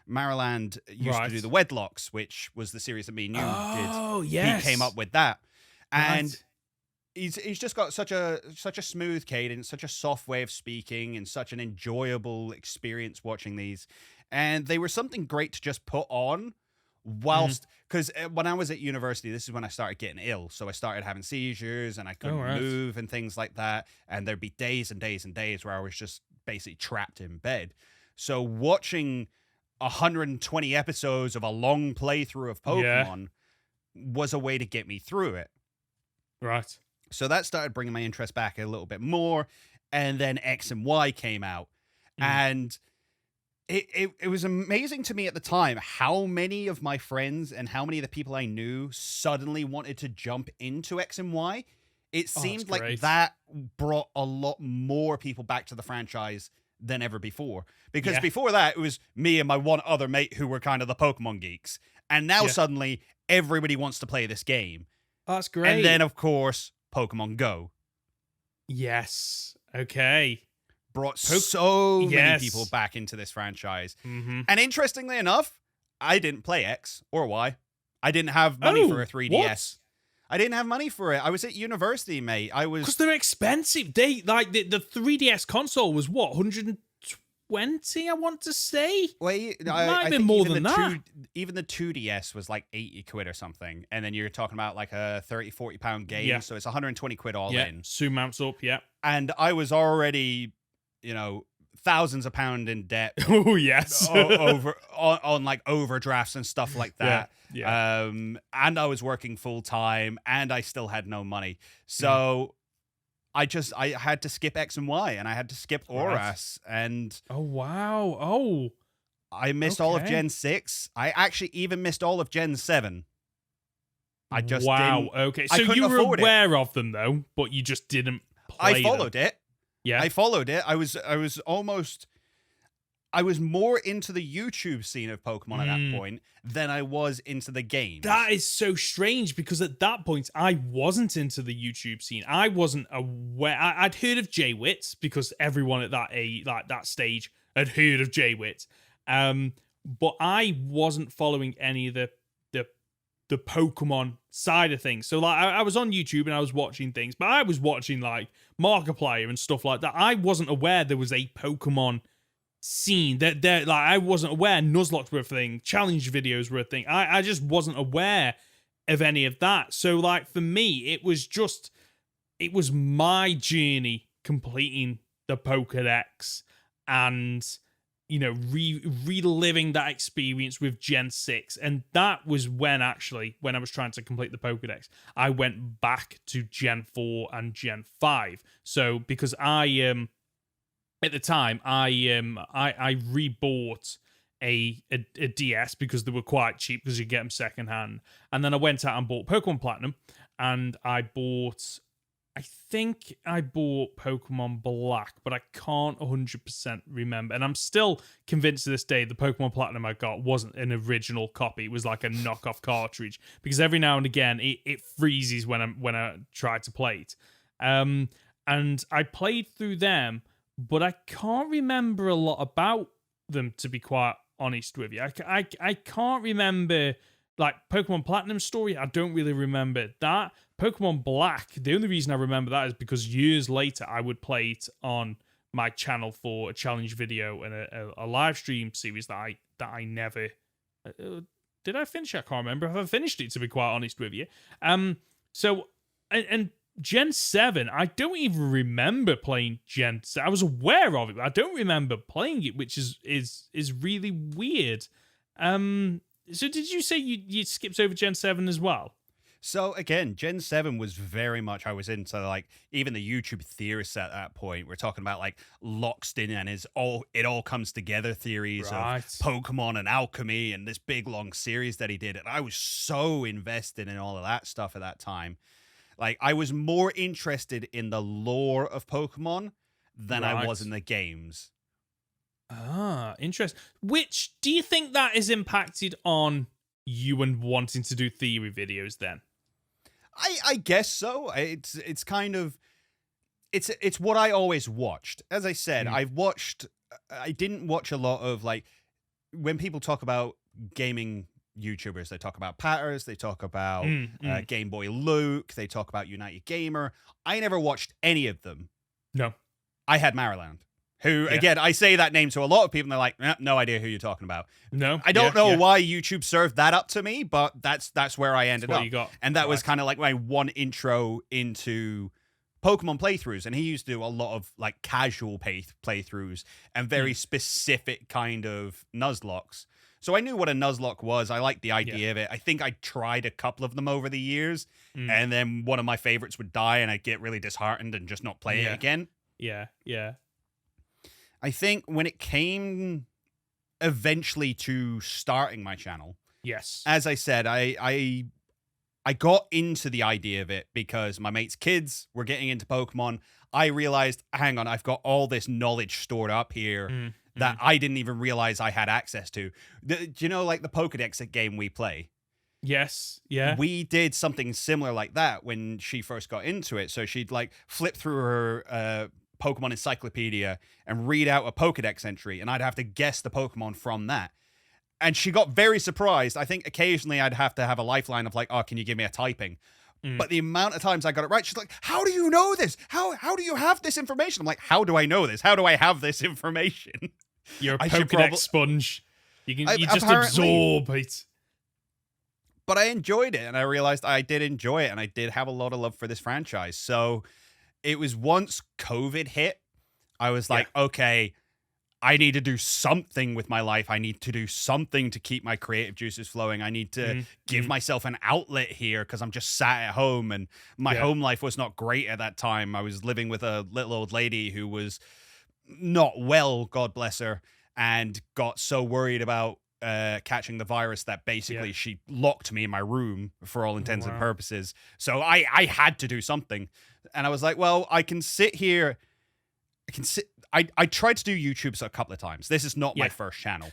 Mariland used to do the Wedlocks, which was the series that me and you did. Oh, yes. He came up with that. And he's just got such a smooth cadence, such a soft way of speaking, and such an enjoyable experience watching these. And they were something great to just put on whilst, because when I was at university, this is when I started getting ill. So I started having seizures and I couldn't move and things like that. And there'd be days and days and days where I was just basically trapped in bed. So watching 120 episodes of a long playthrough of Pokemon was a way to get me through it. Right. So that started bringing my interest back a little bit more. And then X and Y came out. And it was amazing to me at the time how many of my friends and how many of the people I knew suddenly wanted to jump into X and Y. It seemed like that brought a lot more people back to the franchise than ever before. Because before that, it was me and my one other mate who were kind of the Pokemon geeks. And now suddenly, everybody wants to play this game. Oh, that's great. And then, of course, Pokemon Go. Yes. Okay. Brought so many people back into this franchise. And interestingly enough, I didn't play X or Y. I didn't have money for a 3DS. What? I didn't have money for it. I was at university, mate. Because they're expensive. They like the 3DS console was what, 120? I want to say. Well, I think more than that. Even the 2DS was like 80 quid or something, and then you're talking about like a 30-40 pound game, so it's 120 quid all in. Soon mounts up, And I was already, thousands of pounds in debt. Oh yes. on like overdrafts and stuff like that. Yeah. And I was working full time, and I still had no money. So I had to skip X and Y, and I had to skip Oras, and oh wow. Oh, I missed all of Gen 6. I actually even missed all of Gen 7. I just didn't. Okay, so you were aware of them though, but you just didn't play I followed it. Yeah, I followed it. I was more into the YouTube scene of Pokemon at that point than I was into the game. That is so strange, because at that point I wasn't into the YouTube scene. I wasn't aware. I'd heard of J-Wit because everyone at that stage had heard of J-Wit. But I wasn't following any of the Pokemon side of things. So like I was on YouTube and I was watching things, but I was watching like Markiplier and stuff like that. I wasn't aware there was a Pokemon scene that like I wasn't aware Nuzlocke were a thing, challenge videos were a thing. I just wasn't aware of any of that. So like for me, it was my journey completing the Pokédex and reliving that experience with Gen 6. And that was when I was trying to complete the Pokédex, I went back to Gen 4 and Gen 5. So because at the time I rebought a DS because they were quite cheap because you get them secondhand. And then I went out and bought Pokemon Platinum, and I think I bought Pokemon Black, but I can't 100% remember. And I'm still convinced to this day the Pokemon Platinum I got wasn't an original copy. It was like a knockoff cartridge, because every now and again it freezes when I try to play it. And I played through them, but I can't remember a lot about them, to be quite honest with you. I can't remember like Pokemon Platinum story. I don't really remember that. Pokemon Black, the only reason I remember that is because years later I would play it on my channel for a challenge video and a live stream series that I never did I finish? I can't remember if I finished it, to be quite honest with you. So Gen 7, I don't even remember playing Gen 7. I was aware of it, but I don't remember playing it, which is really weird. So did you say you skipped over Gen 7 as well? So again, Gen 7 was very much, I was into like even the YouTube theorists at that point. We're talking about like Lockstin and it all comes together theories of Pokemon and alchemy and this big long series that he did. And I was so invested in all of that stuff at that time. Like I was more interested in the lore of Pokemon than I was in the games. Ah, interesting. Which do you think that is impacted on you and wanting to do theory videos then? I guess so. It's kind of it's what I always watched. As I said, I didn't watch a lot of like when people talk about gaming YouTubers, they talk about Patters, they talk about Game Boy Luke, they talk about United Gamer. I never watched any of them. No. I had Mariland. Who, again, I say that name to a lot of people, and they're like, no idea who you're talking about. No. I don't know why YouTube served that up to me, but that's where I ended up. You got. And that was kind of like my one intro into Pokemon playthroughs. And he used to do a lot of like casual playthroughs and very specific kind of Nuzlocks. So I knew what a Nuzlocke was. I liked the idea of it. I think I tried a couple of them over the years, and then one of my favorites would die, and I'd get really disheartened and just not play it again. Yeah. I think when it came eventually to starting my channel, as I said, I got into the idea of it because my mate's kids were getting into Pokemon. I realized, hang on, I've got all this knowledge stored up here that I didn't even realize I had access to. Do you know, like the Pokédex game we play? Yes, yeah. We did something similar like that when she first got into it. So she'd like flip through her Pokemon encyclopedia and read out a Pokédex entry, and I'd have to guess the Pokemon from that. And she got very surprised. I think occasionally I'd have to have a lifeline of like, oh, can you give me a typing? But the amount of times I got it right, she's like, how do you know this? How do you have this information? I'm like, how do I know this? How do I have this information? You're a Pokédex sponge. You just absorb it. But I enjoyed it, and I realized I did enjoy it, and I did have a lot of love for this franchise. So it was once COVID hit, I was like, okay, I need to do something with my life. I need to do something to keep my creative juices flowing. I need to give myself an outlet here because I'm just sat at home, and my home life was not great at that time. I was living with a little old lady who was not well, God bless her, and got so worried about catching the virus that basically she locked me in my room for all intents and purposes. So I had to do something. And I was like, well, I can sit here. I tried to do YouTube a couple of times. This is not my first channel.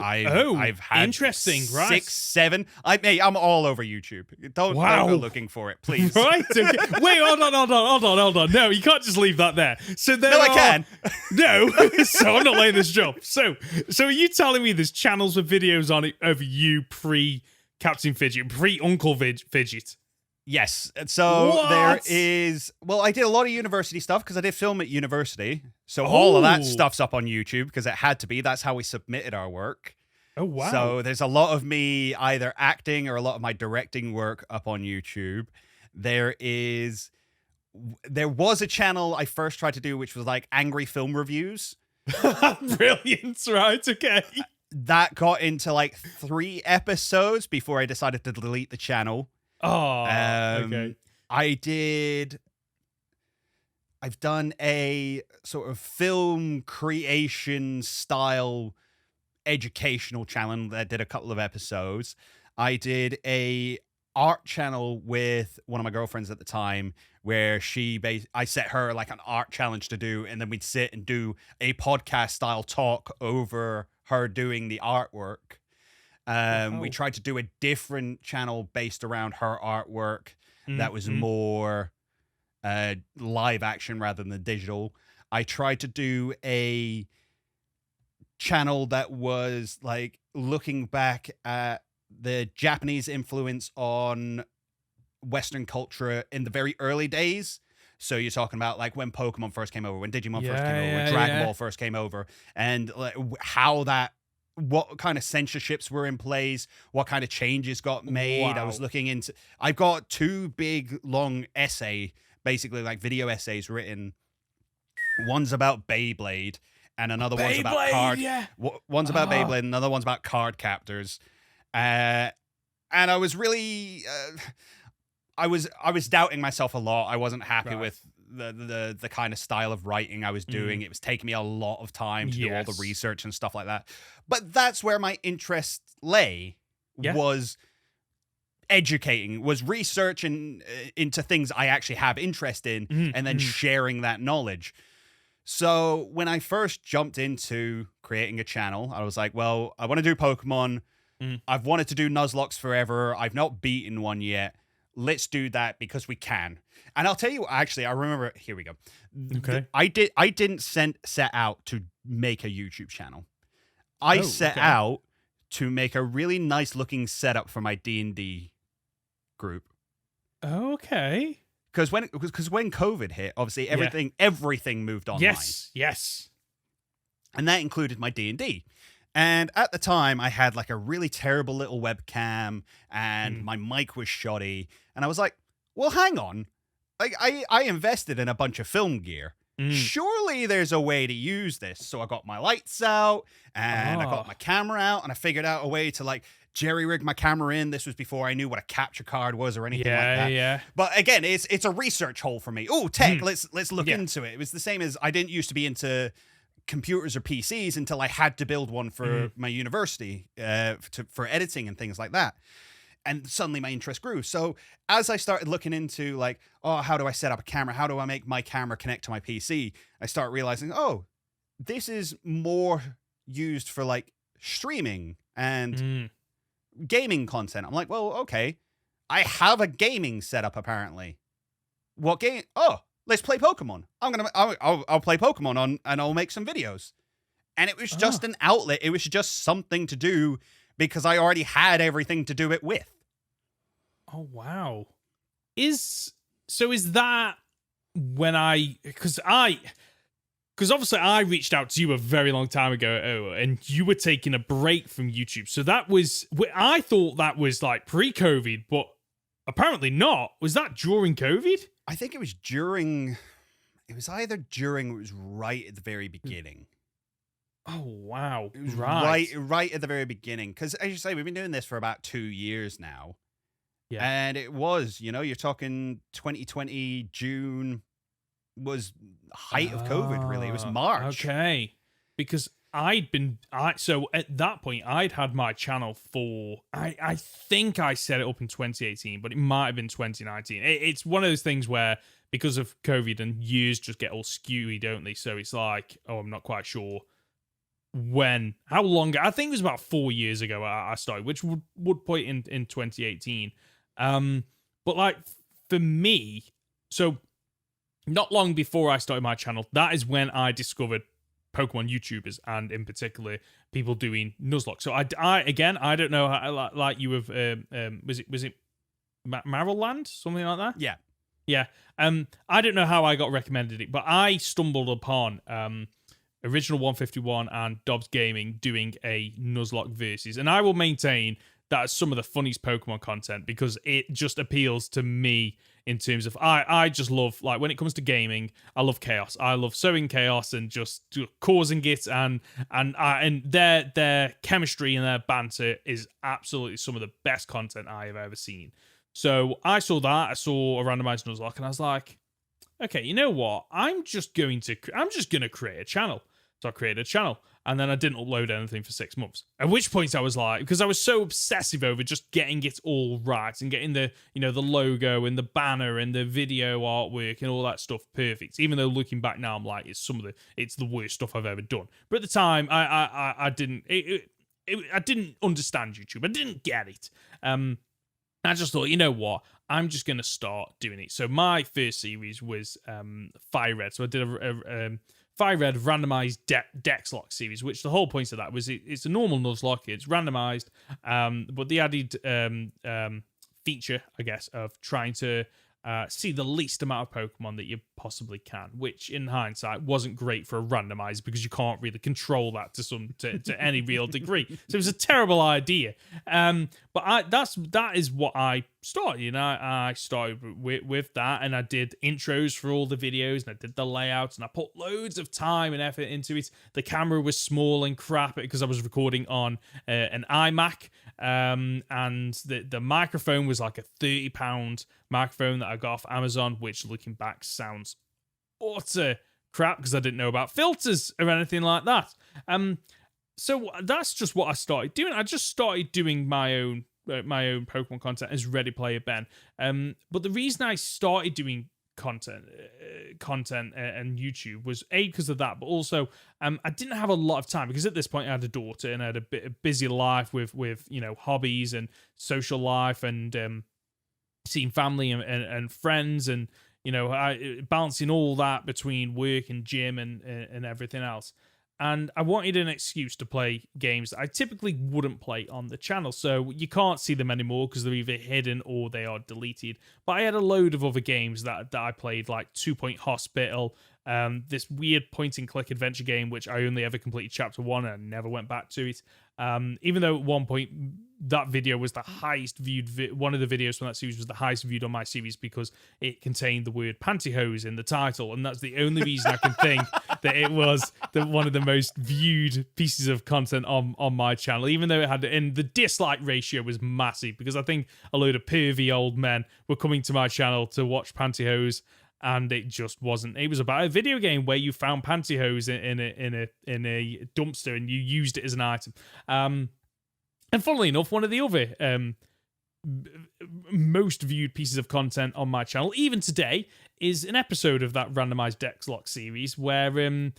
I've had interesting, right? 6, 7. I'm all over YouTube. Don't go looking for it, please. Right? Okay. Wait, hold on. No, you can't just leave that there. So I can. No, so I'm not letting this drop. So are you telling me there's channels with videos on it of you pre-Captain Fidget, pre-Uncle Fidget? Yes. So there is... Well, I did a lot of university stuff because I did film at university. So all of that stuff's up on YouTube because it had to be. That's how we submitted our work. Oh, wow. So there's a lot of me either acting or a lot of my directing work up on YouTube. There was a channel I first tried to do, which was like angry film reviews. Brilliant, right? Okay. That got into like 3 episodes before I decided to delete the channel. Oh, okay. I've done a sort of film creation style educational channel that did a couple of episodes. I did a art channel with one of my girlfriends at the time where I set her like an art challenge to do, and then we'd sit and do a podcast style talk over her doing the artwork. We tried to do a different channel based around her artwork that was more live action rather than digital. I tried to do a channel that was like looking back at the Japanese influence on Western culture in the very early days. So you're talking about like when Pokemon first came over, when Digimon first came over, when Dragon Ball first came over, and like what kind of censorships were in place, what kind of changes got made. I was looking into... I've got 2 big, long basically like video essays written. One's about Beyblade, and another one's about card... One's about Beyblade, and another one's about card captors. And I was really... I was doubting myself a lot. I wasn't happy with the kind of style of writing I was doing. It was taking me a lot of time to do all the research and stuff like that. But that's where my interest lay, was educating, was researching into things I actually have interest in, and then sharing that knowledge. So when I first jumped into creating a channel, I was like, well, I want to do Pokemon. I've wanted to do Nuzlocke forever. I've not beaten one yet. Let's do that because we can. And I'll tell you, actually, I remember, here we go. Okay. I didn't set out to make a YouTube channel. I set out to make a really nice looking setup for my D&D group. Okay. Because when COVID hit, obviously everything moved online. Yes. And that included my D&D. And at the time, I had like a really terrible little webcam, and my mic was shoddy. And I was like, well, hang on. I invested in a bunch of film gear. Surely there's a way to use this. So I got my lights out, and I got my camera out, and I figured out a way to like jerry-rig my camera in. This was before I knew what a capture card was or anything like that. Yeah. But again, it's a research hole for me. Oh, tech, let's look into it. It was the same as I didn't used to be into computers or PCs until I had to build one for my university for editing and things like that. And suddenly my interest grew. So as I started looking into like, how do I set up a camera? How do I make my camera connect to my PC? I start realizing, this is more used for like streaming and gaming content. I'm like, well, okay. I have a gaming setup apparently. What game? Let's play Pokemon. I'll play Pokemon and I'll make some videos. And it was just an outlet. It was just something to do because I already had everything to do it with. Oh, wow. Is that when because obviously I reached out to you a very long time ago, and you were taking a break from YouTube. So I thought that was like pre-COVID, but apparently not. Was that during COVID? I think it was during... It was either during or it was right at the very beginning. Oh, wow. It was Right. right at the very beginning. Because as you say, we've been doing this for about 2 years now. Yeah. And it was, you're talking 2020, June was height of COVID, really. It was March. Okay. Because so at that point, I'd had my channel for, I think I set it up in 2018, but it might have been 2019. It's one of those things where, because of COVID and years just get all skewy, don't they? So it's like, oh, I'm not quite sure how long. I think it was about 4 years ago I started, which would put it in 2018. But like for me, so not long before I started my channel, that is when I discovered Pokemon YouTubers, and in particular people doing Nuzlocke. So I don't know how, like you have was it Mariland, something like that? Yeah. I don't know how I got recommended it, but I stumbled upon Original 151 and Dobbs Gaming doing a Nuzlocke versus, and I will maintain that is some of the funniest Pokemon content because it just appeals to me in terms of I just love, like, when it comes to gaming, I love chaos. I love sowing chaos and just causing it, and their chemistry and their banter is absolutely some of the best content I have ever seen. So I saw that, I saw a randomized Nuzlocke, and I was like, okay, you know what? I'm just gonna create a channel. So I created a channel, and then I didn't upload anything for 6 months. At which point I was like, because I was so obsessive over just getting it all right and getting the logo and the banner and the video artwork and all that stuff perfect. Even though looking back now, I'm like, it's the worst stuff I've ever done. But at the time, I didn't understand YouTube. I didn't get it. I just thought, you know what? I'm just going to start doing it. So my first series was Fire Red. So I did a Fire Red randomized Dex Lock series, which the whole point of that was it's a normal Nuzlocke. It's randomized, but the added feature, I guess, of trying to see the least amount of Pokemon that you possibly can, which in hindsight wasn't great for a randomized because you can't really control that to any real degree. So it was a terrible idea. But that is what I started. I started with that, and I did intros for all the videos, and I did the layouts, and I put loads of time and effort into it. The camera was small and crap because I was recording on an iMac, and the microphone was like a £30 microphone that I got off Amazon, which looking back sounds utter crap because I didn't know about filters or anything like that. So that's just what I started doing. I just started doing my own Pokemon content as Ready Player Ben. But the reason I started doing content and YouTube was because of that, but also I didn't have a lot of time because at this point I had a daughter and I had a busy life with hobbies and social life and seeing family and friends and balancing all that between work and gym and everything else. And I wanted an excuse to play games that I typically wouldn't play on the channel. So you can't see them anymore because they're either hidden or they are deleted. But I had a load of other games that I played, like 2 Point Hospital, this weird point-and-click adventure game, which I only ever completed Chapter 1 and never went back to it. Even though at one point that video was the highest viewed, one of the videos from that series was the highest viewed on my series because it contained the word pantyhose in the title, and that's the only reason I can think that it was one of the most viewed pieces of content on my channel, even though it had, and the dislike ratio was massive because I think a load of pervy old men were coming to my channel to watch pantyhose. And it just wasn't. It was about a video game where you found pantyhose in a dumpster and you used it as an item. And funnily enough, one of the other most viewed pieces of content on my channel, even today, is an episode of that randomized Dex Lock series where the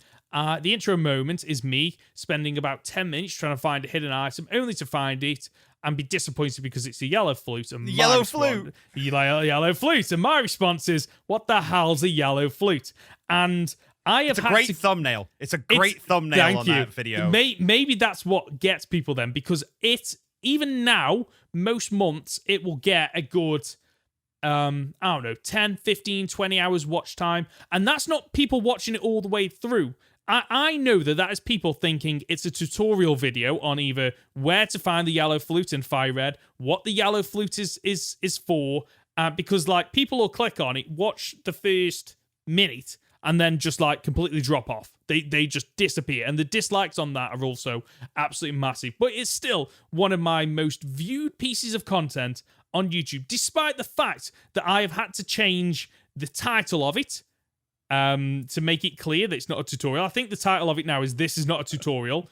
intro moment is me spending about 10 minutes trying to find a hidden item, only to find it and be disappointed because it's a yellow flute. And yellow flute. Yellow flute. And my response is, what the hell's a yellow flute? And it's a great thumbnail. It's a great thumbnail on that video. Maybe that's what gets people then, because even now, most months, it will get a good, I don't know, 10, 15, 20 hours watch time. And that's not people watching it all the way through. I know that is people thinking it's a tutorial video on either where to find the yellow flute in Fire Red, what the yellow flute is for, because like people will click on it, watch the first minute, and then just like completely drop off. They just disappear, and the dislikes on that are also absolutely massive. But it's still one of my most viewed pieces of content on YouTube, despite the fact that I have had to change the title of it to make it clear that it's not a tutorial. I think the title of it now is "This is not a tutorial."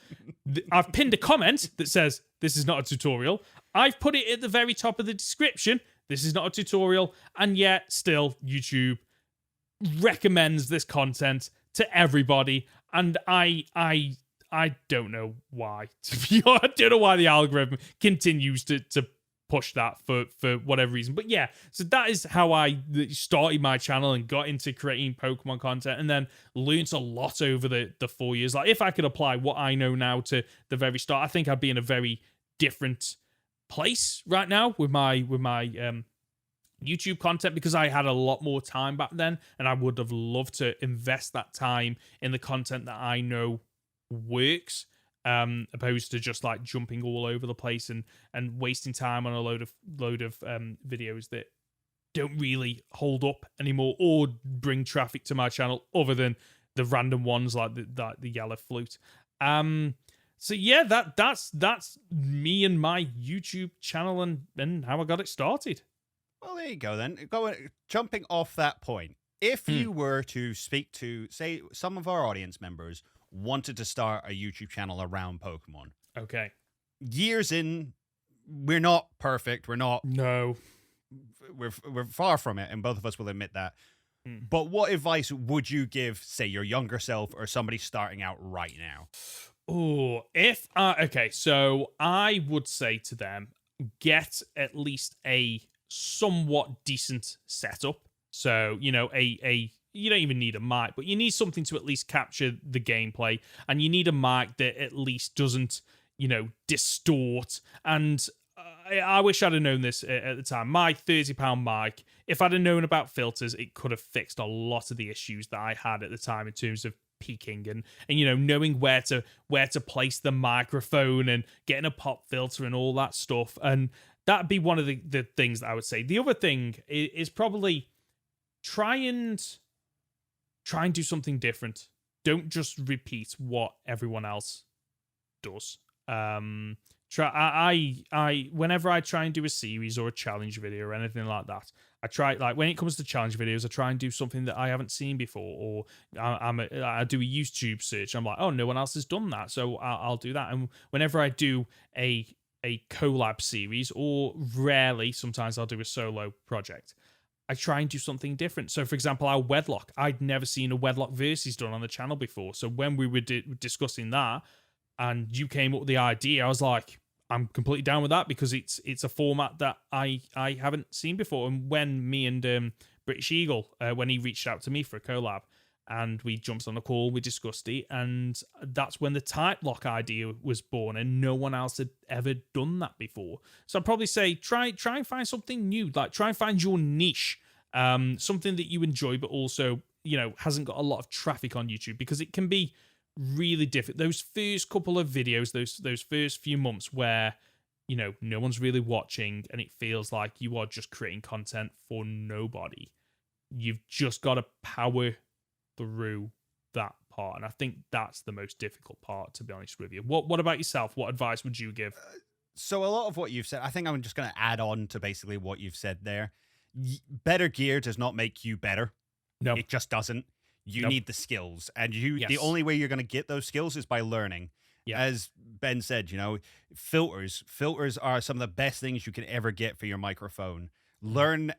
I've pinned a comment that says "This is not a tutorial." I've put it at the very top of the description. This is not a tutorial, and yet still YouTube recommends this content to everybody, and I don't know why. I don't know why the algorithm continues to push that for whatever reason. But yeah, so that is how I started my channel and got into creating Pokemon content, and then learned a lot over the 4 years. Like, if I could apply what I know now to the very start, I think I'd be in a very different place right now with my YouTube content, because I had a lot more time back then, and I would have loved to invest that time in the content that I know works, opposed to just like jumping all over the place and wasting time on a load of videos that don't really hold up anymore or bring traffic to my channel, other than the random ones like the yellow flute. So yeah, that's me and my YouTube channel and how I got it started. Well, there you go then. Jumping off that point, if you were to speak to, say, some of our audience members wanted to start a YouTube channel around Pokemon. Okay. Years in, we're not perfect. No. We're far from it, and both of us will admit that. But what advice would you give, say, your younger self or somebody starting out right now? Oh, okay, so I would say to them, get at least a somewhat decent setup. So, you know, you don't even need a mic, but you need something to at least capture the gameplay, and you need a mic that at least doesn't, you know, distort. And I wish I'd have known this at the time. My £30 mic, if I'd have known about filters, it could have fixed a lot of the issues that I had at the time in terms of peaking and you know, knowing where to place the microphone and getting a pop filter and all that stuff. And that'd be one of the things that I would say. The other thing is probably try and do something different. Don't just repeat what everyone else does. Whenever I try and do a series or a challenge video or anything like that, I try, like, when it comes to challenge videos, I try and do something that I haven't seen before, or I do a YouTube search. I'm like, oh, no one else has done that, so I'll do that. And whenever I do a collab series, or rarely, sometimes I'll do a solo project, I try and do something different. So, for example, our Wedlock, I'd never seen a Wedlock versus done on the channel before. So when we were discussing that, and you came up with the idea, I was like, I'm completely down with that, because it's a format that I haven't seen before. And when me and British Eagle, when he reached out to me for a collab, and we jumped on a call, we discussed it, and that's when the type lock idea was born, and no one else had ever done that before. So I'd probably say try and find something new, like try and find your niche, something that you enjoy, but also, you know, hasn't got a lot of traffic on YouTube, because it can be really different. Those first couple of videos, those first few months where, you know, no one's really watching, and it feels like you are just creating content for nobody. You've just got to power through that part, and I think that's the most difficult part, to be honest with you. What about yourself? What advice would you give? So a lot of what you've said, I think I'm just going to add on to basically what you've said there. Better gear does not make you better. No, it just doesn't. You need the skills, and Yes. The only way you're going to get those skills is by learning. Yeah. As Ben said, you know, filters are some of the best things you can ever get for your microphone. Learn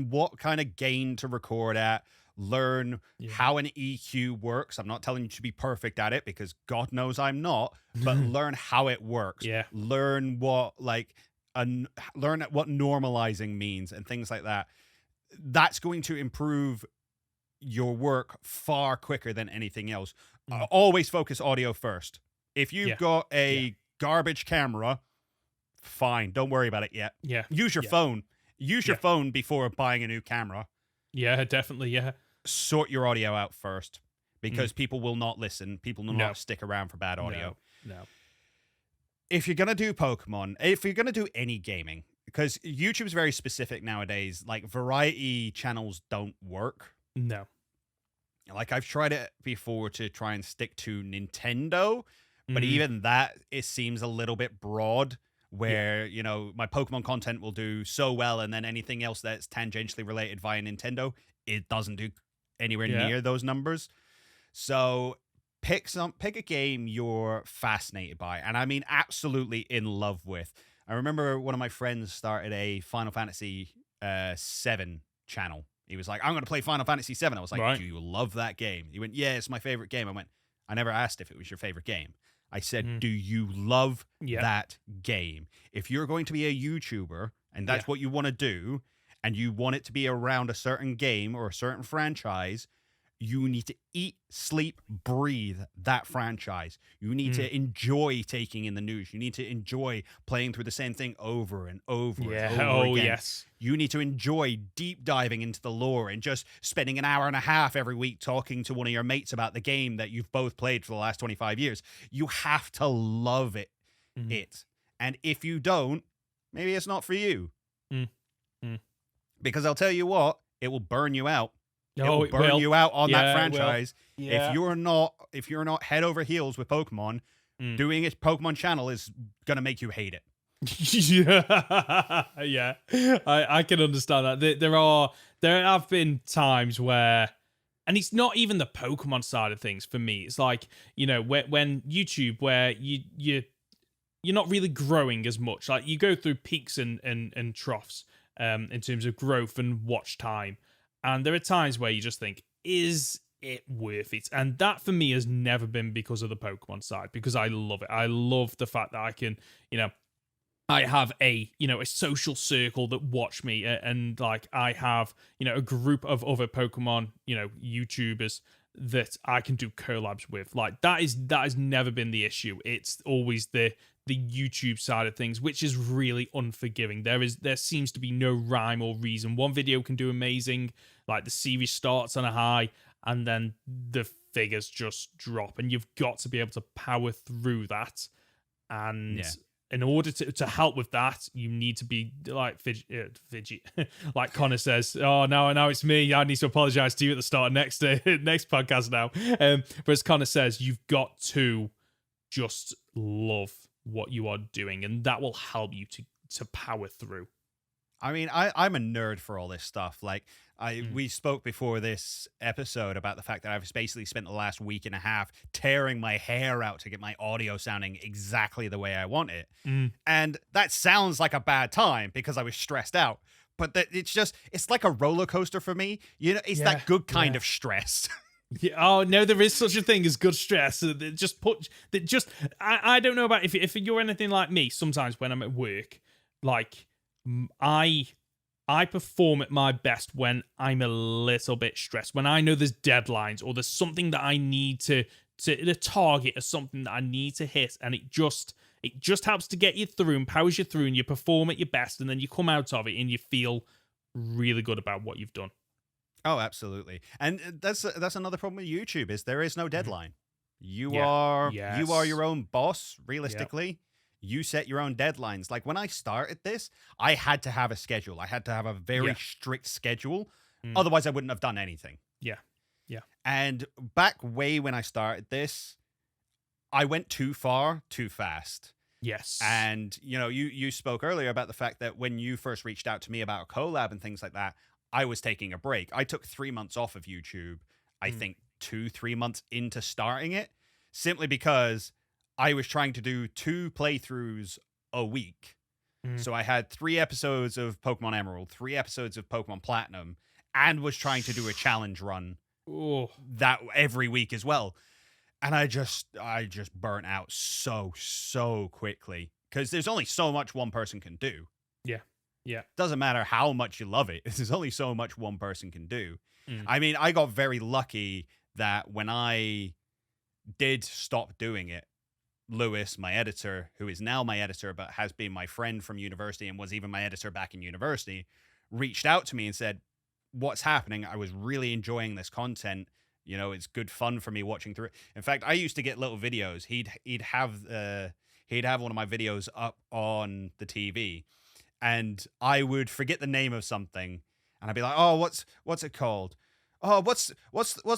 what kind of gain to record at. Learn how an EQ works. I'm not telling you to be perfect at it, because God knows I'm not, but learn how it works. Yeah. Learn what learn what normalizing means and things like that. That's going to improve your work far quicker than anything else. Always focus audio first. If you've got a garbage camera, fine, don't worry about it yet. Yeah. Use your phone. Use your phone before buying a new camera. Yeah, definitely. Yeah. Sort your audio out first, because people will not listen. People will not stick around for bad audio. No. If you're going to do Pokemon, if you're going to do any gaming, because YouTube's very specific nowadays, like variety channels don't work. No. like I've tried it before to try and stick to Nintendo, but Mhm. even that, it seems a little bit broad. Where my Pokemon content will do so well, and then anything else that's tangentially related via Nintendo, it doesn't do anywhere Yeah. near those numbers. So pick a game you're fascinated by, and I mean absolutely in love with. I remember one of my friends started a Final Fantasy 7 channel. He was like, "I'm going to play Final Fantasy 7." I was like, Right. "Do you love that game?" He went, "Yeah, it's my favorite game." I went, "I never asked if it was your favorite game. I said, Mhm. do you love Yeah. that game? If you're going to be a YouTuber and that's Yeah. what you want to do, and you want it to be around a certain game or a certain franchise, you need to eat, sleep, breathe that franchise. You need to enjoy taking in the news. You need to enjoy playing through the same thing over and over Yeah. and over Oh, again. yes. You need to enjoy deep diving into the lore and just spending an hour and a half every week talking to one of your mates about the game that you've both played for the last 25 years. You have to love it. Mhm. And if you don't, maybe it's not for you. Mm. Mm. Because I'll tell you what, it will burn you out. Oh, It'll burn you out on that Yeah, it will. franchise. Yeah. If you're not head over heels with Pokemon, Mm. doing a Pokemon channel is gonna make you hate it. Yeah. I can understand that. There have been times where, and it's not even the Pokemon side of things for me. It's like, when YouTube, where you're not really growing as much. Like, you go through peaks and troughs in terms of growth and watch time. And there are times where you just think, is it worth it? And that for me has never been because of the Pokemon side, because I love it. I love the fact that I can, I have a social circle that watch me, and like I have a group of other Pokemon YouTubers that I can do collabs with. Like, that has never been the issue. It's always the YouTube side of things, which is really unforgiving. There seems to be no rhyme or reason. One video can do amazing, like the series starts on a high, and then the figures just drop, and you've got to be able to power through that. And in order to help with that, you need to be like fidget. Like Conor says, "Oh, now it's me. I need to apologize to you at the start of next podcast now." But as Conor says, you've got to just love what you are doing, and that will help you to power through. I mean, I'm a nerd for all this stuff. Like, we spoke before this episode about the fact that I've basically spent the last week and a half tearing my hair out to get my audio sounding exactly the way I want it. And that sounds like a bad time because I was stressed out. But it's like a roller coaster for me. It's that good kind of stress. Yeah. Oh no, there is such a thing as good stress. I don't know about if you're anything like me. Sometimes when I'm at work, like I perform at my best when I'm a little bit stressed. When I know there's deadlines or there's something that I need to the target or something that I need to hit, and it just helps to get you through and powers you through, and you perform at your best, and then you come out of it and you feel really good about what you've done. Oh, absolutely. And that's another problem with YouTube is there is no deadline. You are your own boss, realistically. You set your own deadlines. Like, when I started this, I had to have a schedule. I had to have a very strict schedule. Otherwise, I wouldn't have done anything. Yeah. And back way when I started this, I went too far, too fast. Yes. And, you spoke earlier about the fact that when you first reached out to me about a collab and things like that, I was taking a break. I took 3 months off of YouTube, I think 2-3 months into starting it, simply because I was trying to do 2 playthroughs a week. So I had 3 episodes of Pokemon Emerald, 3 episodes of Pokemon Platinum, and was trying to do a challenge run that every week as well. And I just burnt out so quickly, because there's only so much one person can do. Yeah. Doesn't matter how much you love it. There's only so much one person can do. I mean, I got very lucky that when I did stop doing it, Lewis, my editor, who is now my editor, but has been my friend from university and was even my editor back in university, reached out to me and said, "What's happening? I was really enjoying this content. It's good fun for me watching through it." In fact, I used to get little videos. He'd have one of my videos up on the TV, and I would forget the name of something, and I'd be like, "Oh, what's it called? oh, what's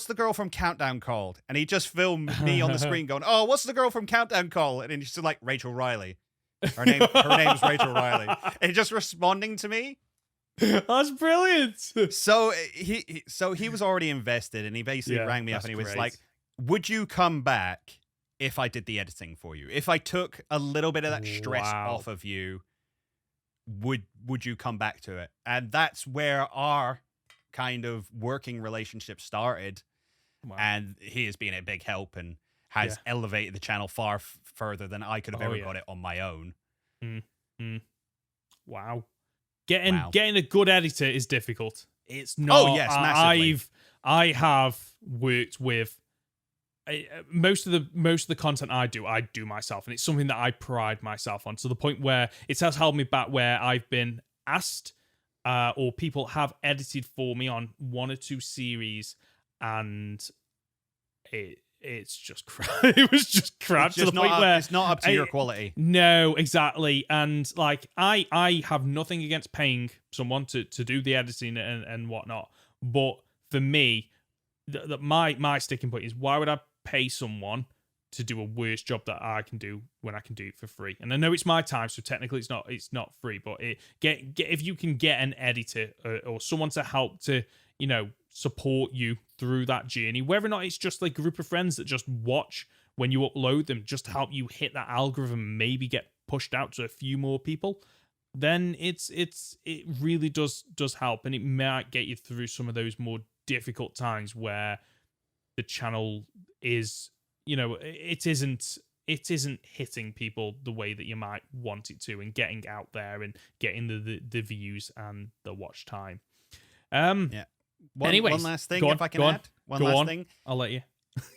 the girl from Countdown called? And he just filmed me on the screen going, oh, what's the girl from Countdown called? And he's just like, Rachel Riley. Her name's Rachel Riley. And just responding to me. That's brilliant. So he was already invested, and he basically rang me up and he was like, would you come back if I did the editing for you? If I took a little bit of that stress off of you, would you come back to it? And that's where our kind of working relationship started. Wow. And he has been a big help and has elevated the channel far further than I could have ever got it on my own. Wow. Getting a good editor is difficult. It's not. Oh yes, massively. I have worked with most of the content I do myself, and it's something that I pride myself on, to the point where it has held me back where I've been asked or people have edited for me on 1 or 2 series, and it's just crap. It was just crap to the point where it's not up to your quality. No, exactly. And like I have nothing against paying someone to do the editing and whatnot, but for me, my sticking point is, why would I pay someone to do a worse job that I can do when I can do it for free? And I know it's my time, so technically it's not free, but if you can get an editor or someone to help to, support you through that journey, whether or not it's just like a group of friends that just watch when you upload them, just to help you hit that algorithm and maybe get pushed out to a few more people, then it really does help, and it might get you through some of those more difficult times where the channel is, it isn't hitting people the way that you might want it to, and getting out there and getting the views and the watch time. One last thing, if I can add. One last thing. I'll let you.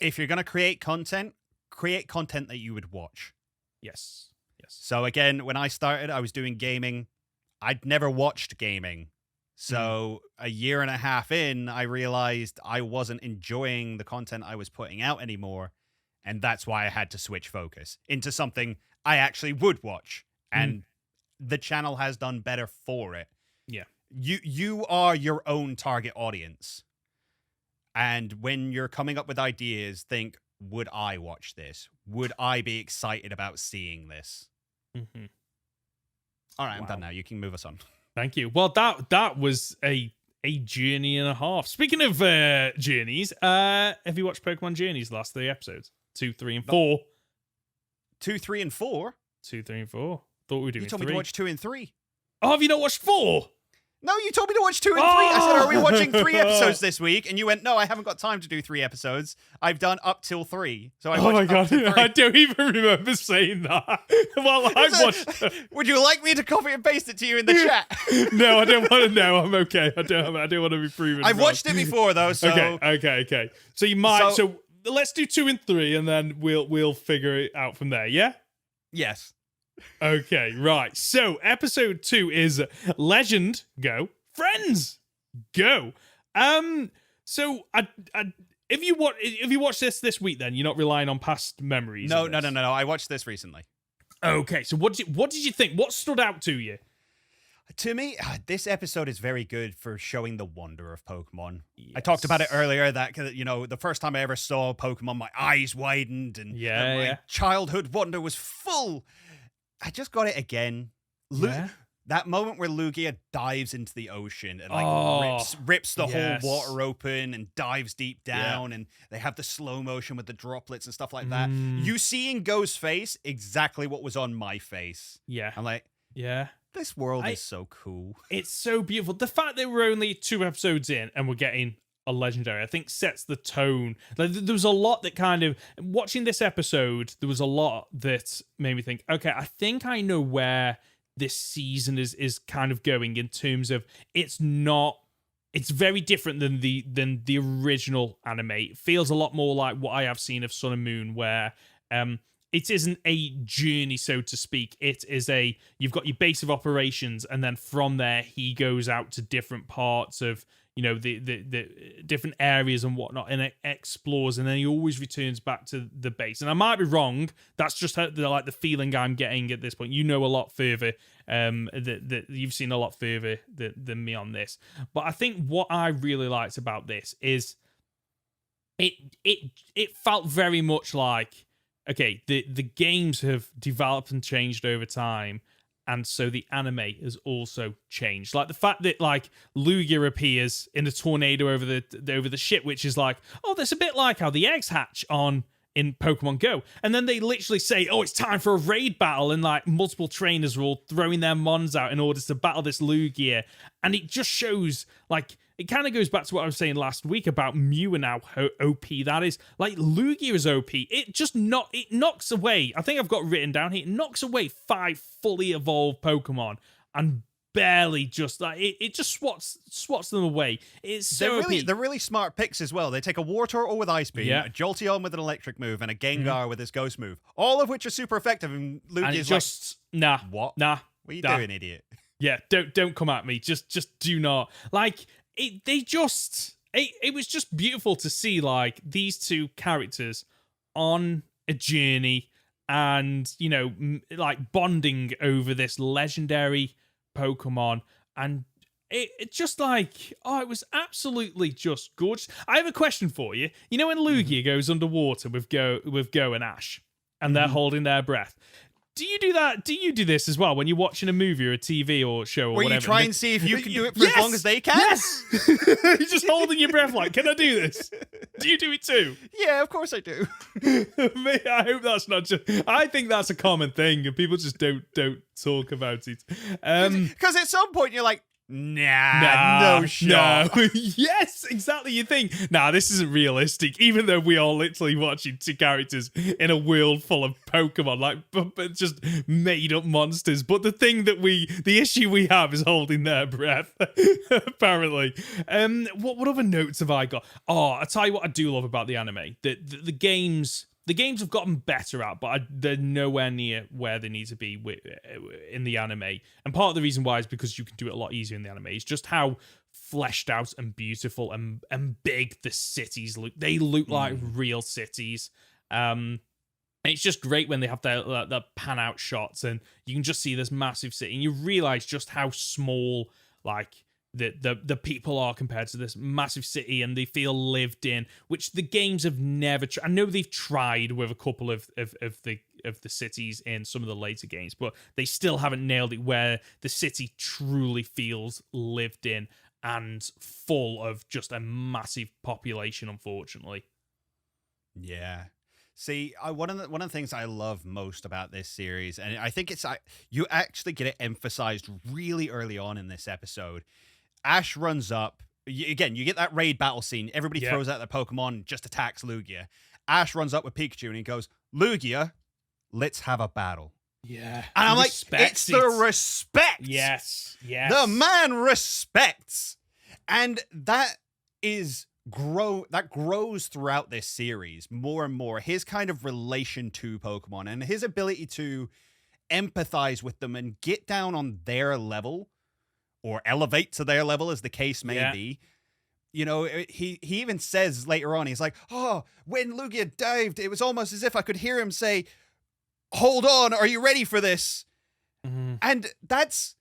If you're going to create content that you would watch. Yes. So again, when I started, I was doing gaming. I'd never watched gaming. So a year and a half in, I realized I wasn't enjoying the content I was putting out anymore. And that's why I had to switch focus into something I actually would watch. And the channel has done better for it. Yeah. You are your own target audience. And when you're coming up with ideas, think, would I watch this? Would I be excited about seeing this? Mm-hmm. All right, I'm done now. You can move us on. Thank you. Well, that was a journey and a half. Speaking of journeys, have you watched Pokemon Journeys, the last 3 episodes? 2, 3, and 4. 2, 3, and 4? 2, 3, and 4. Thought we were doing 3. You told me to watch 2 and 3. Oh, have you not watched 4? No, you told me to watch 2 and 3. I said, are we watching 3 episodes this week? And you went, no, I haven't got time to do 3 episodes. I've done up till 3. So I watched my God. up till 3. I don't even remember saying that. Well, I watched... Would you like me to copy and paste it to you in the chat? No, I don't want to know. I'm okay. I don't want to be proven I've wrong. watched it before, though, so... Okay. So you might... So let's do 2 and 3, and then we'll figure it out from there, yeah? Yes. Okay, right. So episode 2 is Legend Go, Friends Go. So if you watch this week, then you're not relying on past memories. No. I watched this recently. Okay, so what did you think? What stood out to you? To me, this episode is very good for showing the wonder of Pokemon. Yes. I talked about it earlier that, the first time I ever saw Pokemon, my eyes widened and my childhood wonder was full. I just got it again. That moment where Lugia dives into the ocean and rips the whole water open and dives deep down, and they have the slow motion with the droplets and stuff like that. You see in Go's face exactly what was on my face. Yeah. I'm like, this world is so cool. It's so beautiful. The fact that we're only 2 episodes in and we're getting a legendary, I think, sets the tone. Like, there was a lot that kind of... Watching this episode, there was a lot that made me think, okay, I think I know where this season is kind of going, in terms of it's very different than the original anime. It feels a lot more like what I have seen of Sun and Moon, where it isn't a journey, so to speak. It is you've got your base of operations, and then from there he goes out to different parts of, you know, the different areas and whatnot, and it explores, and then he always returns back to the base. And I might be wrong. That's just the feeling I'm getting at this point. You know a lot further. That you've seen a lot further than me on this. But I think what I really liked about this is it felt very much like, okay, the games have developed and changed over time. And so the anime has also changed. Like the fact that like Lugia appears in a tornado over the ship, which is like, oh, that's a bit like how the eggs hatch in Pokemon Go. And then they literally say, oh, it's time for a raid battle, and like multiple trainers are all throwing their mons out in order to battle this Lugia. And it just shows, like, it kind of goes back to what I was saying last week about Mew and how OP that is. Like, Lugia is OP. It knocks away, I think I've got written down here, it knocks away 5 fully evolved Pokemon and barely just like it just swats them away. It's so they're really smart picks as well. They take a War Turtle with Ice Beam, Yeah. a Jolteon with an electric move, and a Gengar with his Ghost move, all of which are super effective. And Lugia's just like, what? Nah. What are you doing, idiot? Yeah, don't come at me. Just do not. Like it was just beautiful to see like these two characters on a journey and, you know, like bonding over this legendary Pokemon, and it just like, oh, it was absolutely just gorgeous. I have a question for you. You know when Lugia goes underwater with Go and Ash, and they're holding their breath. Do you do that? Do you do this as well when you're watching a movie or a TV or show or whatever? whether? You try and see if you can do it for as long as they can? Yes! You're just holding your breath like, can I do this? Do you do it too? Yeah, of course I do. I hope that's not just... I think that's a common thing and people just don't talk about it. Because at some point you're like, nah, no shot. No. Yes, exactly. You think, this isn't realistic, even though we are literally watching two characters in a world full of Pokemon, like but just made up monsters. But the issue we have is holding their breath, apparently. What other notes have I got? Oh, I'll tell you what I do love about the anime. The games... The games have gotten better at, but they're nowhere near where they need to be in the anime. And part of the reason why is because you can do it a lot easier in the anime. It's just how fleshed out and beautiful and big the cities look. They look like real cities. And it's just great when they have their pan out shots and you can just see this massive city and you realize just how small, like, the people are compared to this massive city, and they feel lived in, which the games have never I know they've tried with a couple of the cities in some of the later games, but they still haven't nailed it where the city truly feels lived in and full of just a massive population, unfortunately. Yeah. See, one of the things I love most about this series, and I think it's you actually get it emphasized really early on in this episode. Ash runs up. Again, you get that raid battle scene. Everybody throws out their Pokemon, just attacks Lugia. Ash runs up with Pikachu and he goes, Lugia, let's have a battle. Yeah. And I'm like, it's the respect. Yes. The man respects. And that grows throughout this series more and more. His kind of relation to Pokemon and his ability to empathize with them and get down on their level, or elevate to their level, as the case may be. You know, he even says later on, he's like, oh, when Lugia dived, it was almost as if I could hear him say, hold on, are you ready for this? Mm-hmm. And that's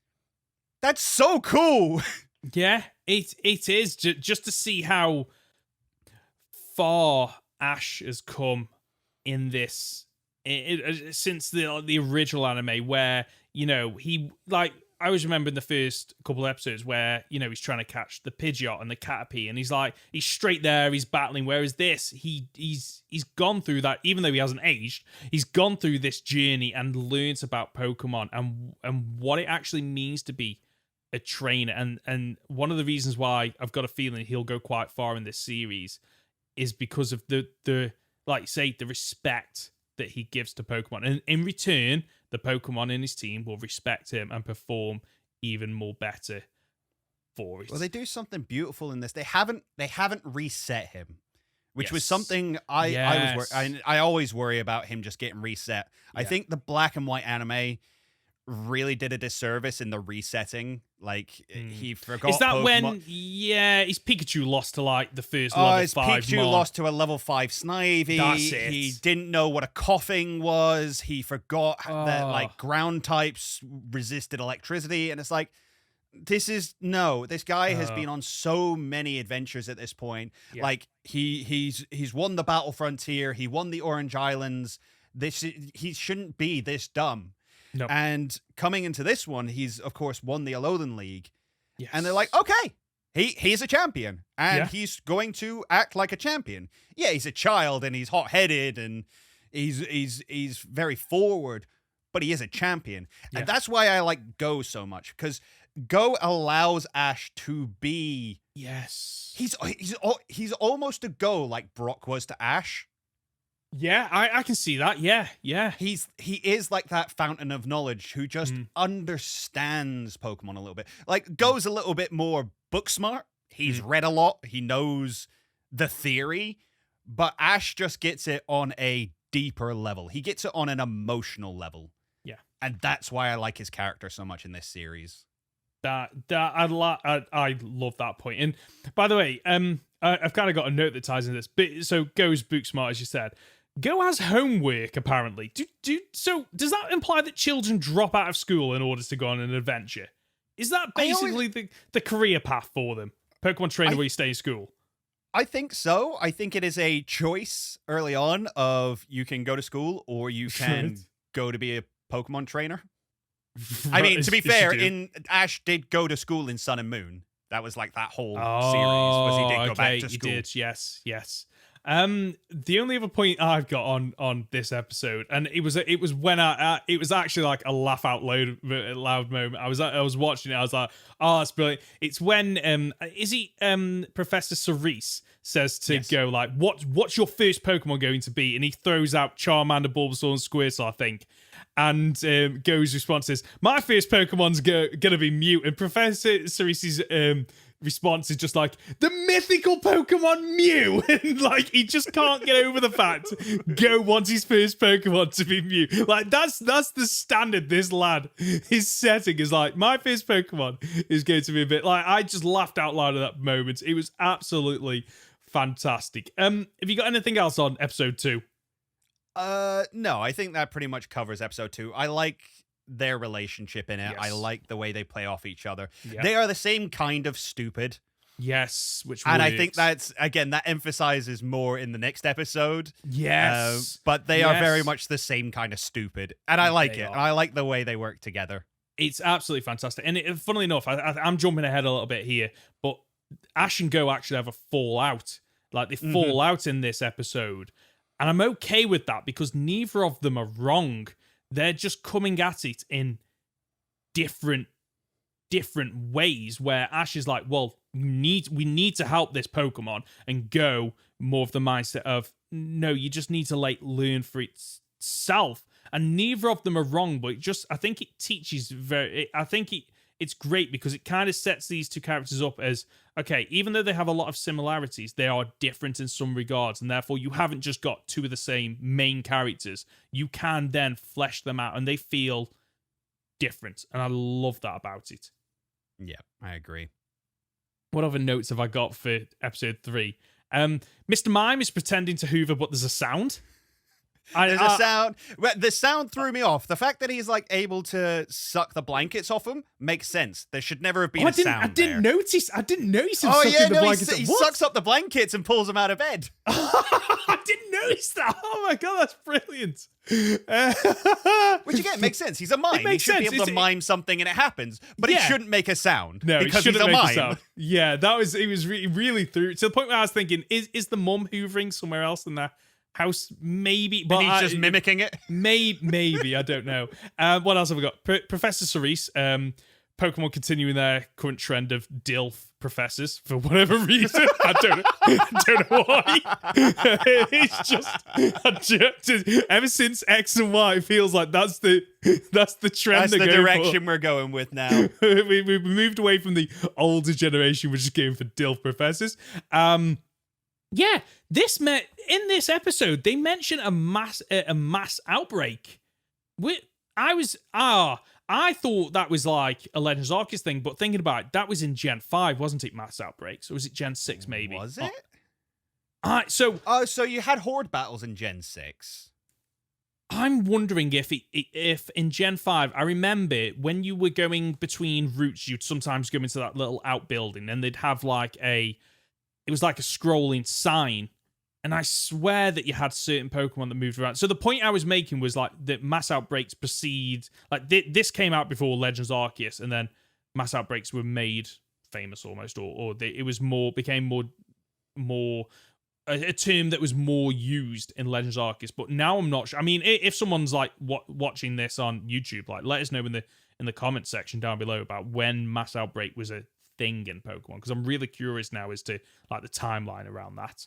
so cool. Yeah, it is. Just to see how far Ash has come in this, since the original anime, where, you know, he, like, I always remember in the first couple of episodes where, you know, he's trying to catch the Pidgeot and the Caterpie, and he's straight there, he's battling. Whereas this, he's gone through that, even though he hasn't aged, he's gone through this journey and learned about Pokemon and what it actually means to be a trainer. And one of the reasons why I've got a feeling he'll go quite far in this series is because of the like, say, the respect that he gives to Pokemon. And in return, the Pokemon in his team will respect him and perform even more better for it. Well, they do something beautiful in this. They haven't reset him. which was Yes. something I always worry about him just getting reset. I Yeah. think the black and white anime really did a disservice in the resetting. Like he forgot. Is that Pokemon. when? Yeah, his Pikachu lost to like the first level His 5 Pikachu Mon. lost to a level 5 Snivy. That's it. He didn't know what a coughing was. He forgot that like ground types resisted electricity, and it's like, this guy has been on so many adventures at this point. Yeah. Like he's won the Battle Frontier, he won the Orange Islands. He shouldn't be this dumb. No. And coming into this one, he's of course won the Alolan League. Yes. And they're like, okay, he's a champion, and Yeah. he's going to act like a champion. Yeah, he's a child, and he's hot-headed, and he's very forward, but he is a champion. Yeah. And that's why I like Go so much, because Go allows Ash to be. Yes. He's almost a Go like Brock was to Ash. Yeah, I can see that. Yeah. He is like that fountain of knowledge who just understands Pokemon a little bit. Like Go's a little bit more book smart. He's read a lot. He knows the theory, but Ash just gets it on a deeper level. He gets it on an emotional level. Yeah. And that's why I like his character so much in this series. I love that point. And by the way, I've kind of got a note that ties into this. But so Go's book smart, as you said. Go has homework apparently. So does that imply that children drop out of school in order to go on an adventure? Is that basically the career path for them? Pokemon trainer where you stay in school. I think so. I think it is a choice early on of you can go to school or you can go to be a Pokemon trainer. I mean, to be fair, Ash did go to school in Sun and Moon. That was like that whole series was he did go back to school. He did, yes. The only other point I've got on this episode, and it was when it was actually like a laugh out loud moment. I was watching it. I was like, oh, that's brilliant. It's when Professor Cerise says to Go like, what's your first Pokemon going to be? And he throws out Charmander, Bulbasaur, and Squirtle, I think. And Go's response is, my first Pokemon's gonna be Mute. And Professor Cerise's response is just like, the mythical Pokemon Mew. And like, he just can't get over the fact Go wants his first Pokemon to be Mew. Like, that's the standard this lad is setting, is like, my first Pokemon is going to be a bit like, I just laughed out loud at that moment. It was absolutely fantastic. Have you got anything else on episode 2? No, I think that pretty much covers episode 2. I like their relationship in it. Yes. I like the way they play off each other. Yeah. They are the same kind of stupid. Yes, which and works. I think that emphasizes more in the next episode. Yes. But they are very much the same kind of stupid. And I like it. are. And I like the way they work together. It's absolutely fantastic. And funnily enough, I'm jumping ahead a little bit here, but Ash and Go actually have a fallout. Like, they fall out in this episode. And I'm okay with that because neither of them are wrong. They're just coming at it in different ways, where Ash is like, well, we need to help this Pokemon, and Go more of the mindset of, no, you just need to like learn for itself. And neither of them are wrong, but I think it teaches it's great because it kind of sets these two characters up as, okay, even though they have a lot of similarities, they are different in some regards, and therefore you haven't just got two of the same main characters. You can then flesh them out, and they feel different, and I love that about it. Yeah, I agree. What other notes have I got for episode 3? Mr. Mime is pretending to hoover, but there's a sound. There's a sound. The sound threw me off. The fact that he's like able to suck the blankets off him makes sense. There should never have been a sound. I didn't notice him sucking the blankets. He sucks up the blankets and pulls them out of bed. I didn't notice that. Oh my god, that's brilliant. Which again makes sense. He's a mime. He should be able to mime something and it happens, but he shouldn't make a sound. No, because he he's a make mime. a sound. Yeah, it was really through to the point where I was thinking, is the mum hoovering somewhere else in the house? Maybe, but and he's just mimicking it. Maybe I don't know. What else have we got? Professor Cerise. Pokemon continuing their current trend of DILF professors for whatever reason. I don't know why. It's just ever since X and Y, it feels like that's the trend. That's the direction we're going with now. We've moved away from the older generation, which is going for DILF professors. Yeah, in this episode they mention a mass outbreak. I thought that was like a Legends Arceus thing, but thinking about it, that was in Gen 5, wasn't it? Mass outbreaks, or was it Gen 6 maybe? Was it? So you had horde battles in Gen 6. I'm wondering if in Gen 5, I remember when you were going between routes, you'd sometimes go into that little outbuilding, and they'd have it was like a scrolling sign. And I swear that you had certain Pokemon that moved around. So the point I was making was like that mass outbreaks precede, like this came out before Legends Arceus, and then mass outbreaks were made famous almost, it was became more a term that was more used in Legends Arceus. But now I'm not sure. I mean, if someone's like watching this on YouTube, like let us know in the comment section down below about when mass outbreak was a thing in Pokemon, because I'm really curious now as to like the timeline around that.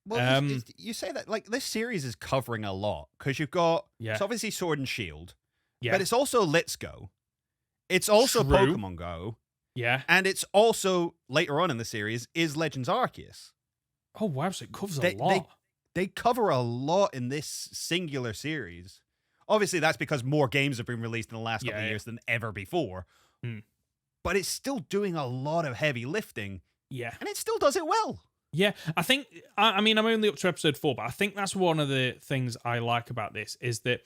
Well, you say that like this series is covering a lot because you've got it's obviously Sword and Shield, but it's also Let's Go, it's also True. Pokemon Go, and it's also later on in the series is Legends Arceus. Oh wow, so it covers a lot. They cover a lot in this singular series. Obviously, that's because more games have been released in the last couple of years than ever before. But it's still doing a lot of heavy lifting. Yeah, and it still does it well. Yeah, I think, I'm only up to episode 4, but I think that's one of the things I like about this is that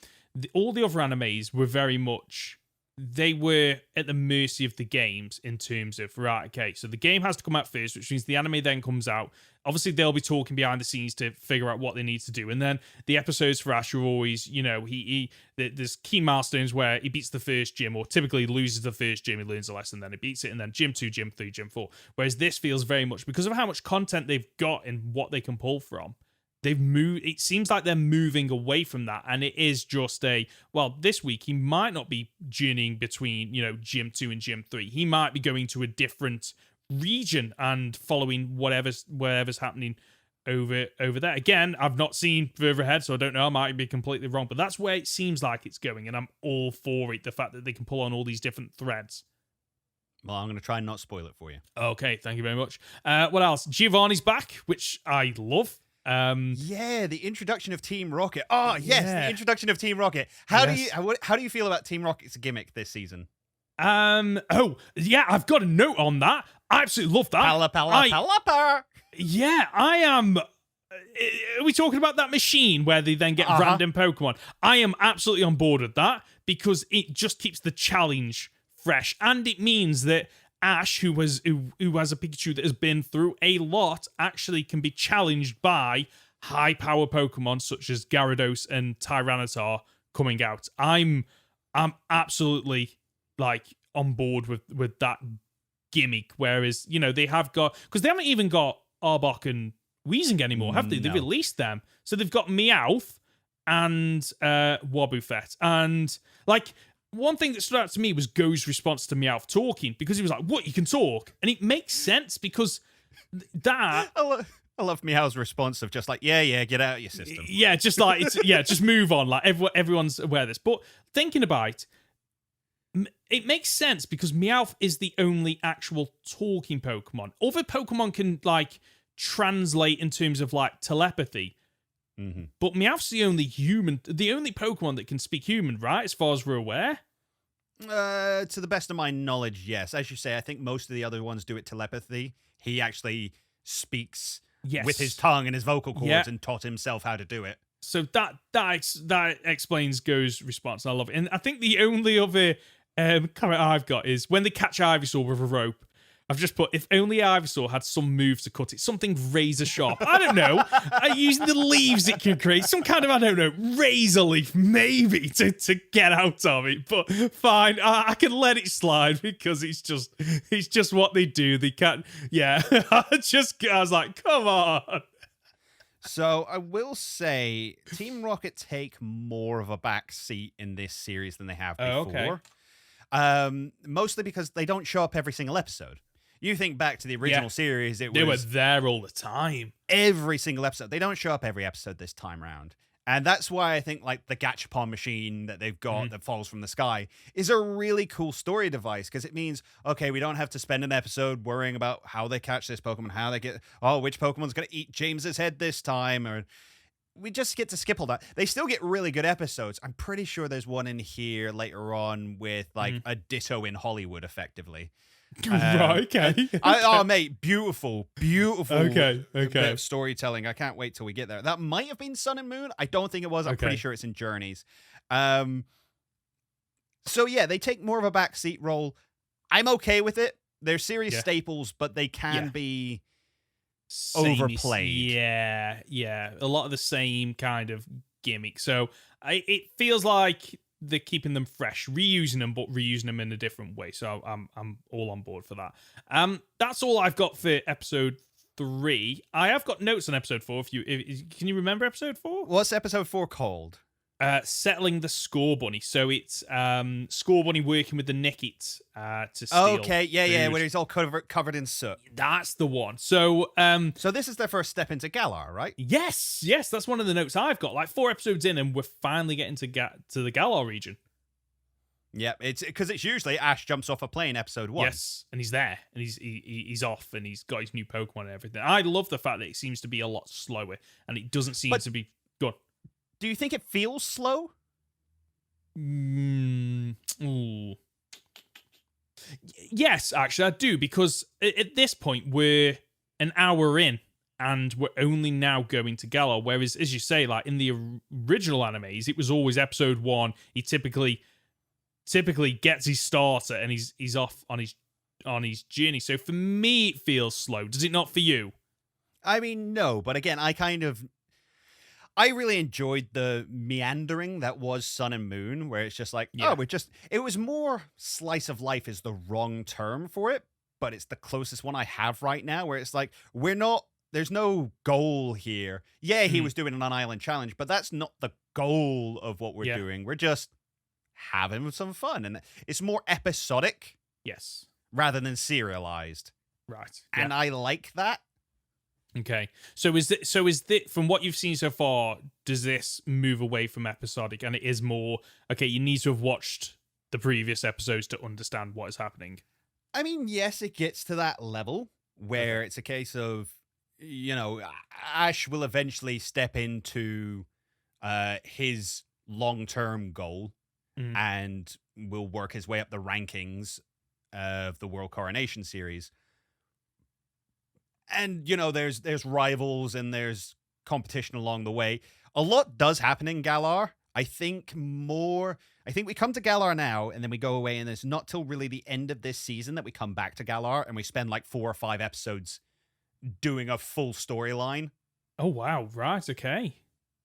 all the other animes were very much, they were at the mercy of the games in terms of, right, okay, so the game has to come out first, which means the anime then comes out. Obviously, they'll be talking behind the scenes to figure out what they need to do. And then the episodes for Ash are always, there's key milestones where he beats the first gym, or typically loses the first gym, he learns a lesson, then he beats it, and then gym 2, gym 3, gym 4. Whereas this feels very much, because of how much content they've got and what they can pull from, it seems like they're moving away from that, and it is just this week he might not be journeying between, gym 2 and gym 3. He might be going to a different region and following whatever's happening over there. Again, I've not seen further ahead, so I don't know, I might be completely wrong, but that's where it seems like it's going, and I'm all for it, the fact that they can pull on all these different threads. Well, I'm going to try and not spoil it for you. Okay, thank you very much. What else? Giovanni's back, which I love. The introduction of Team Rocket. Oh yes, the introduction of Team Rocket. How do you feel about Team Rocket's gimmick this season? I've got a note on that. I absolutely love that. Palapa. Yeah, I am. Are we talking about that machine where they then get random Pokemon? I am absolutely on board with that because it just keeps the challenge fresh, and it means that Ash, who has a Pikachu that has been through a lot, actually can be challenged by high power Pokemon such as Gyarados and Tyranitar coming out. I'm absolutely on board with that gimmick. Whereas they have got, because they haven't even got Arbok and Weezing anymore, have they? No. They released them, so they've got Meowth and Wobbuffet, and one thing that stood out to me was Go's response to Meowth talking, because he was like, "What, you can talk?" And it makes sense because that. I love Meowth's response of just yeah, get out of your system. Yeah, just just move on. Everyone's aware of this. But thinking about it makes sense because Meowth is the only actual talking Pokemon. Other Pokemon can translate in terms of telepathy. Mm-hmm. But Meowth's the only Pokemon that can speak human, right? As far as we're aware. To the best of my knowledge, yes. As you say, I think most of the other ones do it telepathy. He actually speaks with his tongue and his vocal cords and taught himself how to do it. So that explains Go's response. I love it. And I think the only other comment I've got is when they catch Ivysaur with a rope. I've just put, if only Ivysaur had some moves to cut it, something razor sharp. I don't know. Using the leaves it can create, some kind of, razor leaf, maybe, to get out of it. But fine, I can let it slide because it's just what they do. They can't, I was like, come on. So I will say Team Rocket take more of a back seat in this series than they have before. Okay. Mostly because they don't show up every single episode. You think back to the original series, they were there all the time. Every single episode. They don't show up every episode this time round. And that's why I think like the gachapon machine that they've got that falls from the sky is a really cool story device, because it means, okay, we don't have to spend an episode worrying about how they catch this Pokemon, how they get, which Pokemon's going to eat James's head this time, or we just get to skip all that. They still get really good episodes. I'm pretty sure there's one in here later on with like a Ditto in Hollywood, effectively. Right, okay. Mate, beautiful Okay. bit of storytelling. I can't wait till we get there. That might have been Sun and Moon. I don't think it was. I'm pretty sure it's in Journeys. So yeah, they take more of a backseat role. I'm okay with it. They're series staples, but they can be overplayed. Yeah. A lot of the same kind of gimmick. So it feels like they're keeping them fresh, reusing them, but reusing them in a different way. So I'm all on board for that. That's all I've got for episode 3. I have got notes on episode 4. Can you remember episode 4? What's episode 4 called? Settling the Score Bunny. So it's Score Bunny working with the Nickit to steal. Okay, yeah, food. where he's all covered in soot. That's the one. So so this is their first step into Galar, right? Yes, that's one of the notes I've got. Like 4 episodes in, and we're finally getting to the Galar region. Yeah, it's because it's usually Ash jumps off a plane episode 1. Yes, and he's there, and he's off, and he's got his new Pokemon and everything. I love the fact that it seems to be a lot slower, and it doesn't seem to be good. Do you think it feels slow? Yes, actually, I do, because at this point we're an hour in, and we're only now going to Galar. Whereas, as you say, like in the original animes, it was always episode 1. He typically gets his starter, and he's off on his journey. So for me, it feels slow. Does it not for you? I mean, no, but again, I really enjoyed the meandering that was Sun and Moon, where it's just like, it was more slice of life is the wrong term for it, but it's the closest one I have right now, where it's like, there's no goal here. Yeah, he was doing an on-island challenge, but that's not the goal of what we're doing. We're just having some fun, and it's more episodic. Yes. Rather than serialized. Right. And I like that. Okay, so is it from what you've seen so far? Does this move away from episodic, and it is more okay? You need to have watched the previous episodes to understand what is happening. I mean, yes, it gets to that level where it's a case of, Ash will eventually step into his long-term goal and will work his way up the rankings of the World Coronation Series. And, there's rivals and there's competition along the way. A lot does happen in Galar. I think we come to Galar now, and then we go away, and it's not till really the end of this season that we come back to Galar, and we spend like 4 or 5 episodes doing a full storyline. Oh, wow. Right. Okay.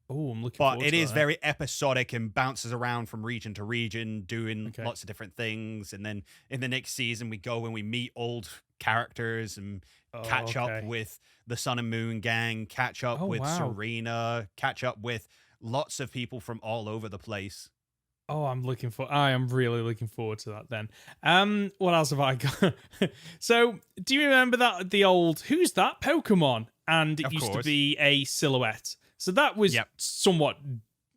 Oh, I'm looking forward to that. But it is very episodic and bounces around from region to region, doing lots of different things. And then in the next season, we go and we meet old characters and catch up with the Sun and Moon gang, catch up with Serena, catch up with lots of people from all over the place. Oh, I am really looking forward to that then. What else have I got? So, do you remember the old Who's That Pokemon? And it used to be a silhouette. So that was somewhat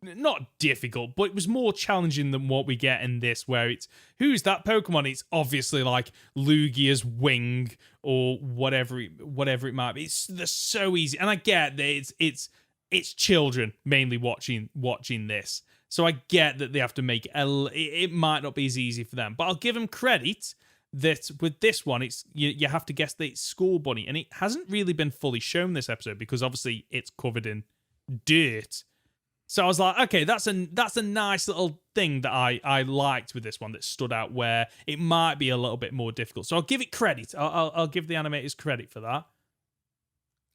not difficult, but it was more challenging than what we get in this, where it's Who's That Pokemon? It's obviously like Lugia's wing or whatever it might be. They're so easy, and I get that it's children mainly watching this, so I get that they have to make it might not be as easy for them, but I'll give them credit that with this one, it's you have to guess that it's Score Bunny, and it hasn't really been fully shown this episode because obviously it's covered in dirt. So I was like, okay, that's a nice little thing that I liked with this one that stood out, where it might be a little bit more difficult. So I'll give it credit. I'll give the animators credit for that.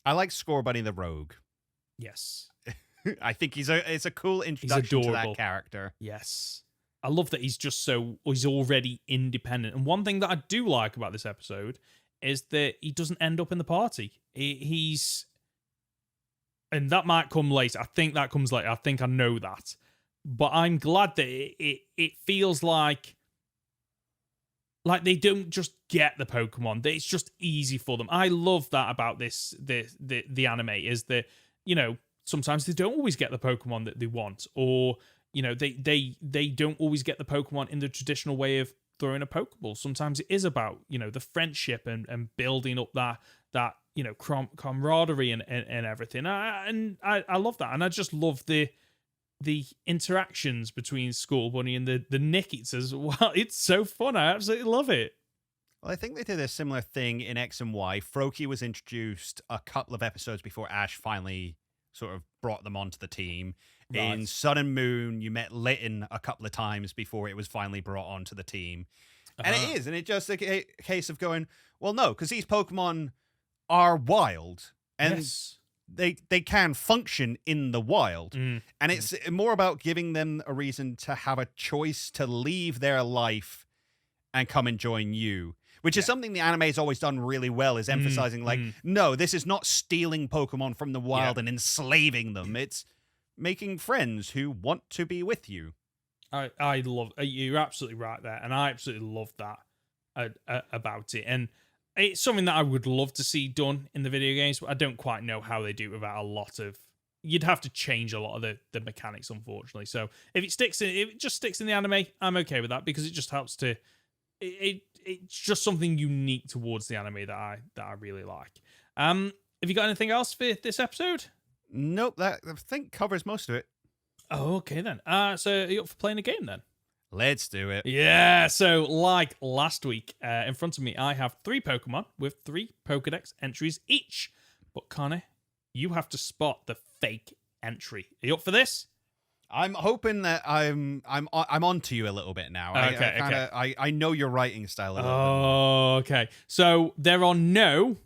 I like Score Bunny the Rogue. Yes. I think it's a cool introduction to that character. Yes. I love that he's already independent. And one thing that I do like about this episode is that he doesn't end up in the party. And that might come later. I think that comes later. I think I know that. But I'm glad that it feels like they don't just get the Pokemon. That it's just easy for them. I love that about the anime, is that, sometimes they don't always get the Pokemon that they want, or they don't always get the Pokemon in the traditional way of throwing a Pokeball. Sometimes it is about the friendship and building up that camaraderie and everything. I love that, and I just love the interactions between Skull Bunny and the Nickits as well. It's so fun. I absolutely love it. Well, I think they did a similar thing in X and Y. Froakie was introduced a couple of episodes before Ash finally sort of brought them onto the team. Right. In Sun and Moon, you met Litten a couple of times before it was finally brought onto the team. And it's just a case of going, well, no, because these Pokemon are wild. And they can function in the wild. And it's more about giving them a reason to have a choice to leave their life and come and join you. Which is something the anime has always done really well, is emphasizing, no, this is not stealing Pokemon from the wild and enslaving them. It's making friends who want to be with you. I love, you're absolutely right there, and I absolutely love that about it. And it's something that I would love to see done in the video games, but I don't quite know how they do it without a lot of... You'd have to change a lot of the mechanics, unfortunately. So if it just sticks in the anime, I'm okay with that, because it just helps to... It's just something unique towards the anime that I really like. Have you got anything else for this episode? Nope, that I think covers most of it. Oh, okay then. So are you up for playing a game then? Let's do it. Yeah, so like last week, in front of me, I have 3 Pokemon with 3 Pokedex entries each. But Conor, you have to spot the fake entry. Are you up for this? I'm hoping that I'm on to you a little bit now. Okay, I know your writing style a little bit. Oh, okay. So there are no...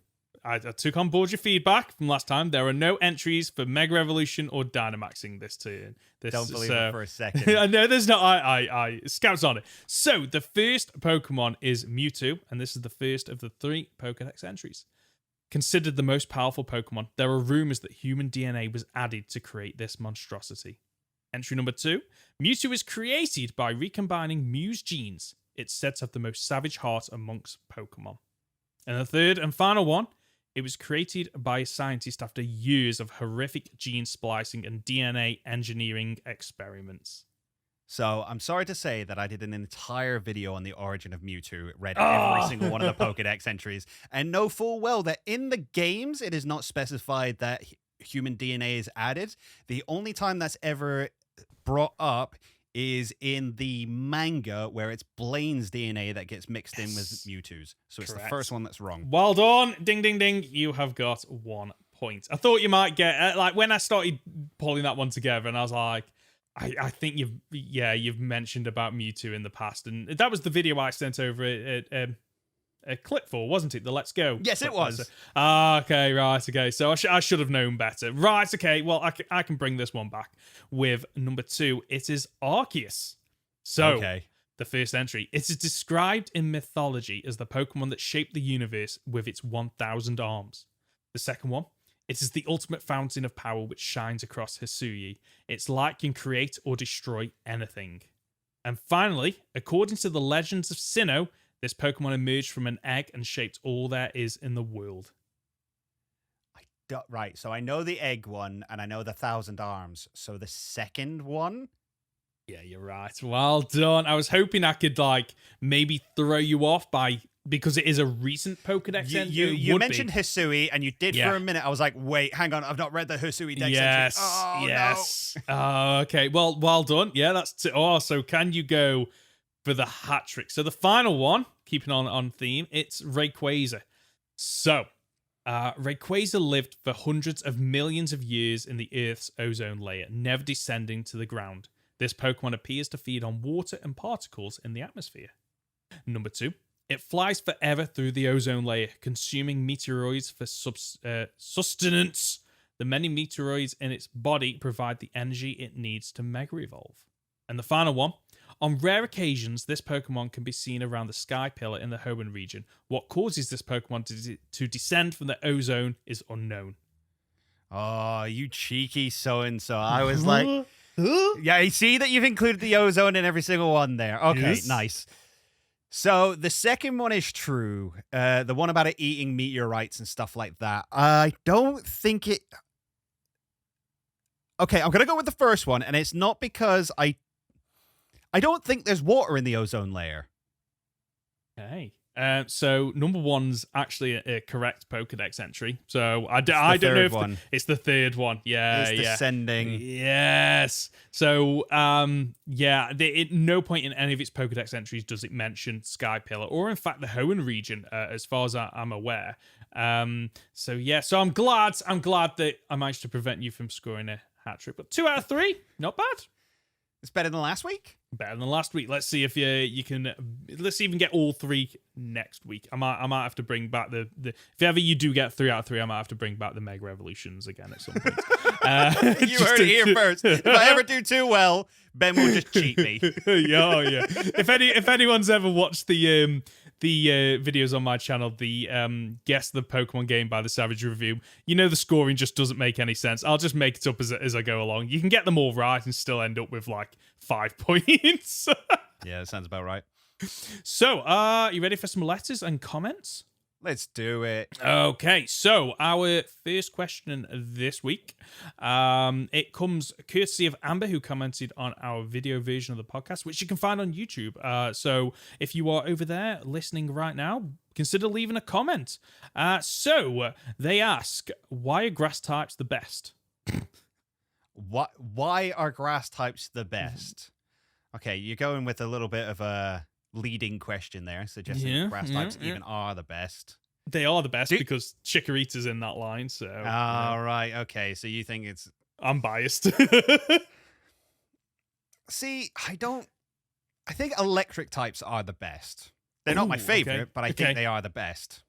I took on board your feedback from last time. There are no entries for Mega Evolution or Dynamaxing this turn. Don't believe it for a second. No, there's not. I scouts on it. So the first Pokemon is Mewtwo, and this is the first of the 3 Pokedex entries. Considered the most powerful Pokemon, there are rumors that human DNA was added to create this monstrosity. Entry number 2, Mewtwo is created by recombining Mew's genes. It sets up the most savage heart amongst Pokemon. And the third and final one, it was created by a scientist after years of horrific gene splicing and DNA engineering experiments. So I'm sorry to say that I did an entire video on the origin of Mewtwo, read every single one of the Pokedex entries, and know full well that in the games it is not specified that human DNA is added. The only time that's ever brought up is in the manga, where it's Blaine's DNA that gets mixed in with Mewtwo's. So it's the first one that's wrong. Well done. Ding, ding, ding. You have got 1 point. I thought you might get... like, when I started pulling that one together, and I was like, I think you've mentioned about Mewtwo in the past. And that was the video I sent over a clip for, wasn't it? The Let's Go. Yes, it was. Okay, right, okay. So I should have known better. Right, okay. Well, I can bring this one back with number 2. It is Arceus. So, the first entry. It is described in mythology as the Pokemon that shaped the universe with its 1,000 arms. The second one. It is the ultimate fountain of power which shines across Hisui. Its light can create or destroy anything. And finally, according to the legends of Sinnoh, this Pokemon emerged from an egg and shaped all there is in the world. Right, so I know the egg one, and I know the 1,000 arms. So the second one? Yeah, you're right. Well done. I was hoping I could, maybe throw you off because it is a recent Pokedex entry. You mentioned Hisui, and you did for a minute. I was like, wait, hang on, I've not read the Hisui Dex entry. Oh, yes. No. Okay, well done. Yeah, that's... so can you go for the hat trick? So the final one, keeping on theme, it's Rayquaza. So, Rayquaza lived for hundreds of millions of years in the Earth's ozone layer, never descending to the ground. This Pokemon appears to feed on water and particles in the atmosphere. Number 2, it flies forever through the ozone layer, consuming meteoroids for sustenance. The many meteoroids in its body provide the energy it needs to Mega Evolve. And the final one, on rare occasions, this Pokemon can be seen around the Sky Pillar in the Hoenn region. What causes this Pokemon to descend from the ozone is unknown. Oh, you cheeky so-and-so. I was like... Yeah, I see that you've included the ozone in every single one there. Okay, yes. Nice. So the second one is true. The one about it eating meteorites and stuff like that. I don't think it... Okay, I'm gonna go with the first one, and it's not because I don't think there's water in the ozone layer. Okay. So number one's actually a correct Pokedex entry. So I don't know if it's the third one. Yeah, it's descending. Yes. So at no point in any of its Pokedex entries does it mention Sky Pillar, or in fact the Hoenn region, as far as I'm aware. So I'm glad that I managed to prevent you from scoring a hat trick. But 2 out of 3, not bad. It's better than last week. Better than last week. Let's see if you can. Let's see if you can get all 3 next week. I might have to bring back the. If ever you do get 3 out of 3, I might have to bring back the Mega Evolutions again at some point. You heard it here first. If I ever do too well, Ben will just cheat me. yeah. If anyone's ever watched the videos on my channel, the Guess the Pokemon Game by the Savage Review, the scoring just doesn't make any sense. I'll just make it up as I go along. You can get them all right and still end up with like 5 points. Yeah, that sounds about right. So, are you ready for some letters and comments? Let's do it. Okay, so our first question this week, it comes courtesy of Amber, who commented on our video version of the podcast, which you can find on YouTube. So if you are over there listening right now, consider leaving a comment. So they ask, why are grass types the best? Why are grass types the best? Okay, you're going with a little bit of a leading question there, suggesting that grass types even are the best. They are the best because Chikorita's in that line, so... Right, okay, so you think it's... I'm biased. See, I think electric types are the best. They're not my favorite, but I think they are the best.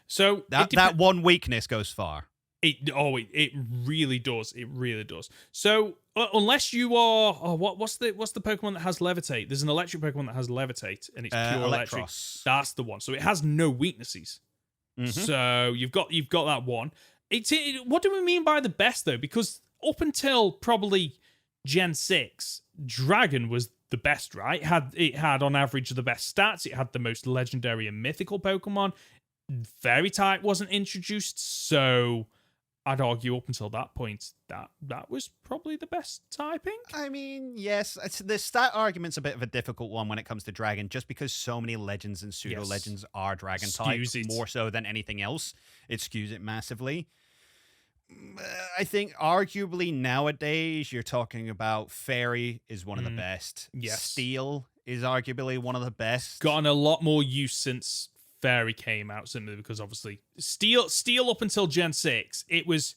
So... That one weakness goes far. It really does. It really does. So unless you are, what's the Pokemon that has Levitate? There's an electric Pokemon that has Levitate, and it's pure electric. That's the one. So it has no weaknesses. Mm-hmm. So you've got that one. What do we mean by the best though? Because up until probably Gen 6, Dragon was the best, right? It had on average the best stats. It had the most legendary and mythical Pokemon. Fairy type wasn't introduced, so I'd argue up until that point that was probably the best typing. I mean, yes, the stat argument's a bit of a difficult one when it comes to Dragon, just because so many legends and pseudo-legends are Dragon type, more so than anything else. It skews it massively. I think arguably nowadays you're talking about Fairy is one of the best. Yes. Steel is arguably one of the best. Gotten a lot more use since Fairy came out, simply because obviously Steel up until Gen 6, it was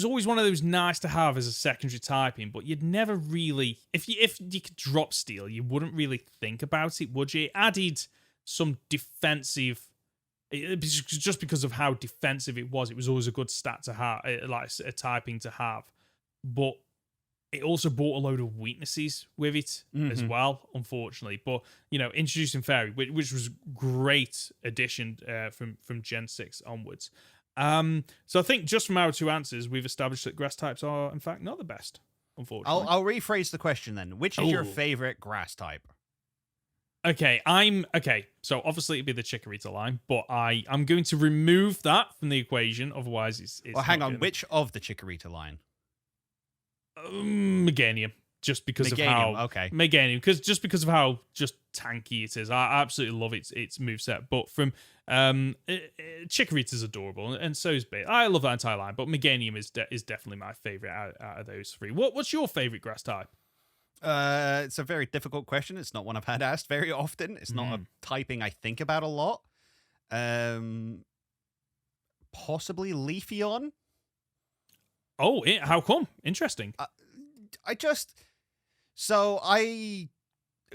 always one of those nice to have as a secondary typing, but you'd never really, if you could drop Steel, you wouldn't really think about it, would you? It added some defensive, just because of how defensive it was always a good stat to have, like a typing to have, but it also brought a load of weaknesses with it as well, unfortunately. But, introducing Fairy, which was great addition from Gen 6 onwards. So I think just from our 2 answers, we've established that grass types are, in fact, not the best, unfortunately. I'll rephrase the question then. Which is your favorite grass type? Okay, so obviously it'd be the Chikorita line, but I'm going to remove that from the equation, otherwise it's well, hang on, which of the Chikorita line? Meganium, just because of how Meganium, just because of how just tanky it is. I absolutely love its moveset. But from Chikorita's adorable, and so is Bait. I love that entire line, but Meganium is definitely my favorite out of those 3. What's your favorite grass type? It's a very difficult question. It's not one I've had asked very often. It's not a typing I think about a lot. Possibly Leafeon. Oh, how come? Interesting. A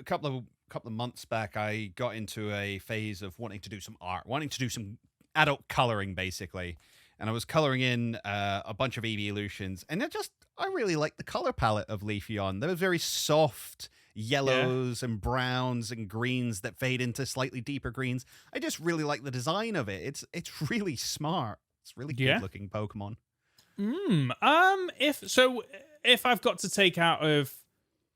couple of months back, I got into a phase of wanting to do some art, wanting to do some adult coloring, basically. And I was coloring in a bunch of evolutions, and I really liked the color palette of Leafeon. There was very soft yellows and browns and greens that fade into slightly deeper greens. I just really like the design of it. It's really smart. It's really good looking Pokemon. If I've got to take out of,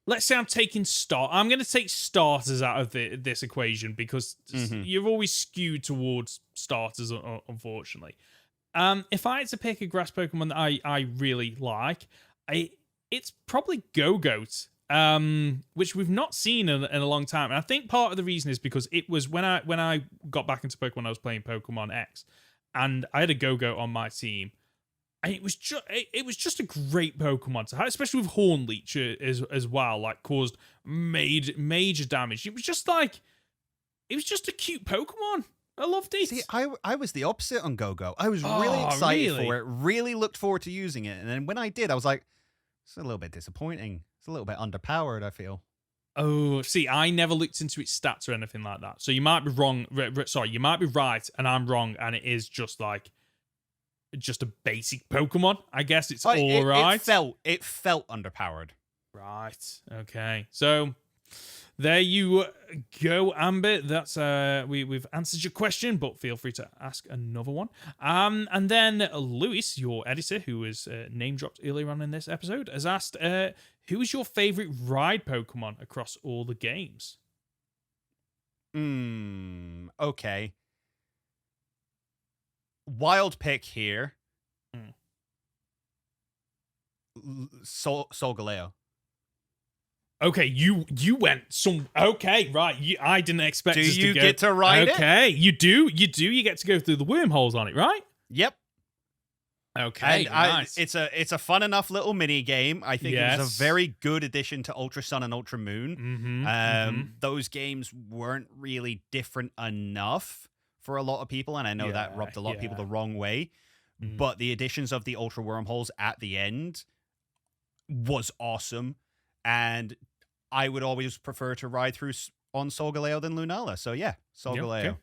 let's say I'm going to take starters out of this equation, because you're always skewed towards starters, unfortunately. If I had to pick a grass Pokemon that I really like, it's probably Go-Goat, which we've not seen in a long time. And I think part of the reason is because it was when I got back into Pokemon, I was playing Pokemon X, and I had a Go-Goat on my team. And it was just a great Pokemon to have, especially with Horn Leech as well. Like, caused major damage. It was just a cute Pokemon. I loved it. See, I was the opposite on Go-Go. I was really excited for it. Really looked forward to using it, and then when I did, I was like, it's a little bit disappointing. It's a little bit underpowered, I feel. Oh, see, I never looked into its stats or anything like that. So you might be wrong. Sorry, you might be right, and I'm wrong, and it is just a basic Pokemon. I guess it's all right. It felt underpowered. Right. Okay. So there you go, Amber. That's we've answered your question, but feel free to ask another one. And then Lewis, your editor, who was name dropped earlier on in this episode, has asked, who is your favorite ride Pokemon across all the games? Okay. Wild pick here. Solgaleo. Okay, you went some. Okay, right. I didn't expect. Do you get to ride it? Okay, you do. You get to go through the wormholes on it, right? Yep. Okay, and nice. It's a fun enough little mini game. I think it was a very good addition to Ultra Sun and Ultra Moon. Those games weren't really different enough for a lot of people, and I know that rubbed a lot of people the wrong way. But the additions of the Ultra Wormholes at the end was awesome, and I would always prefer to ride through on Solgaleo than Lunala. So yeah, Solgaleo. Okay.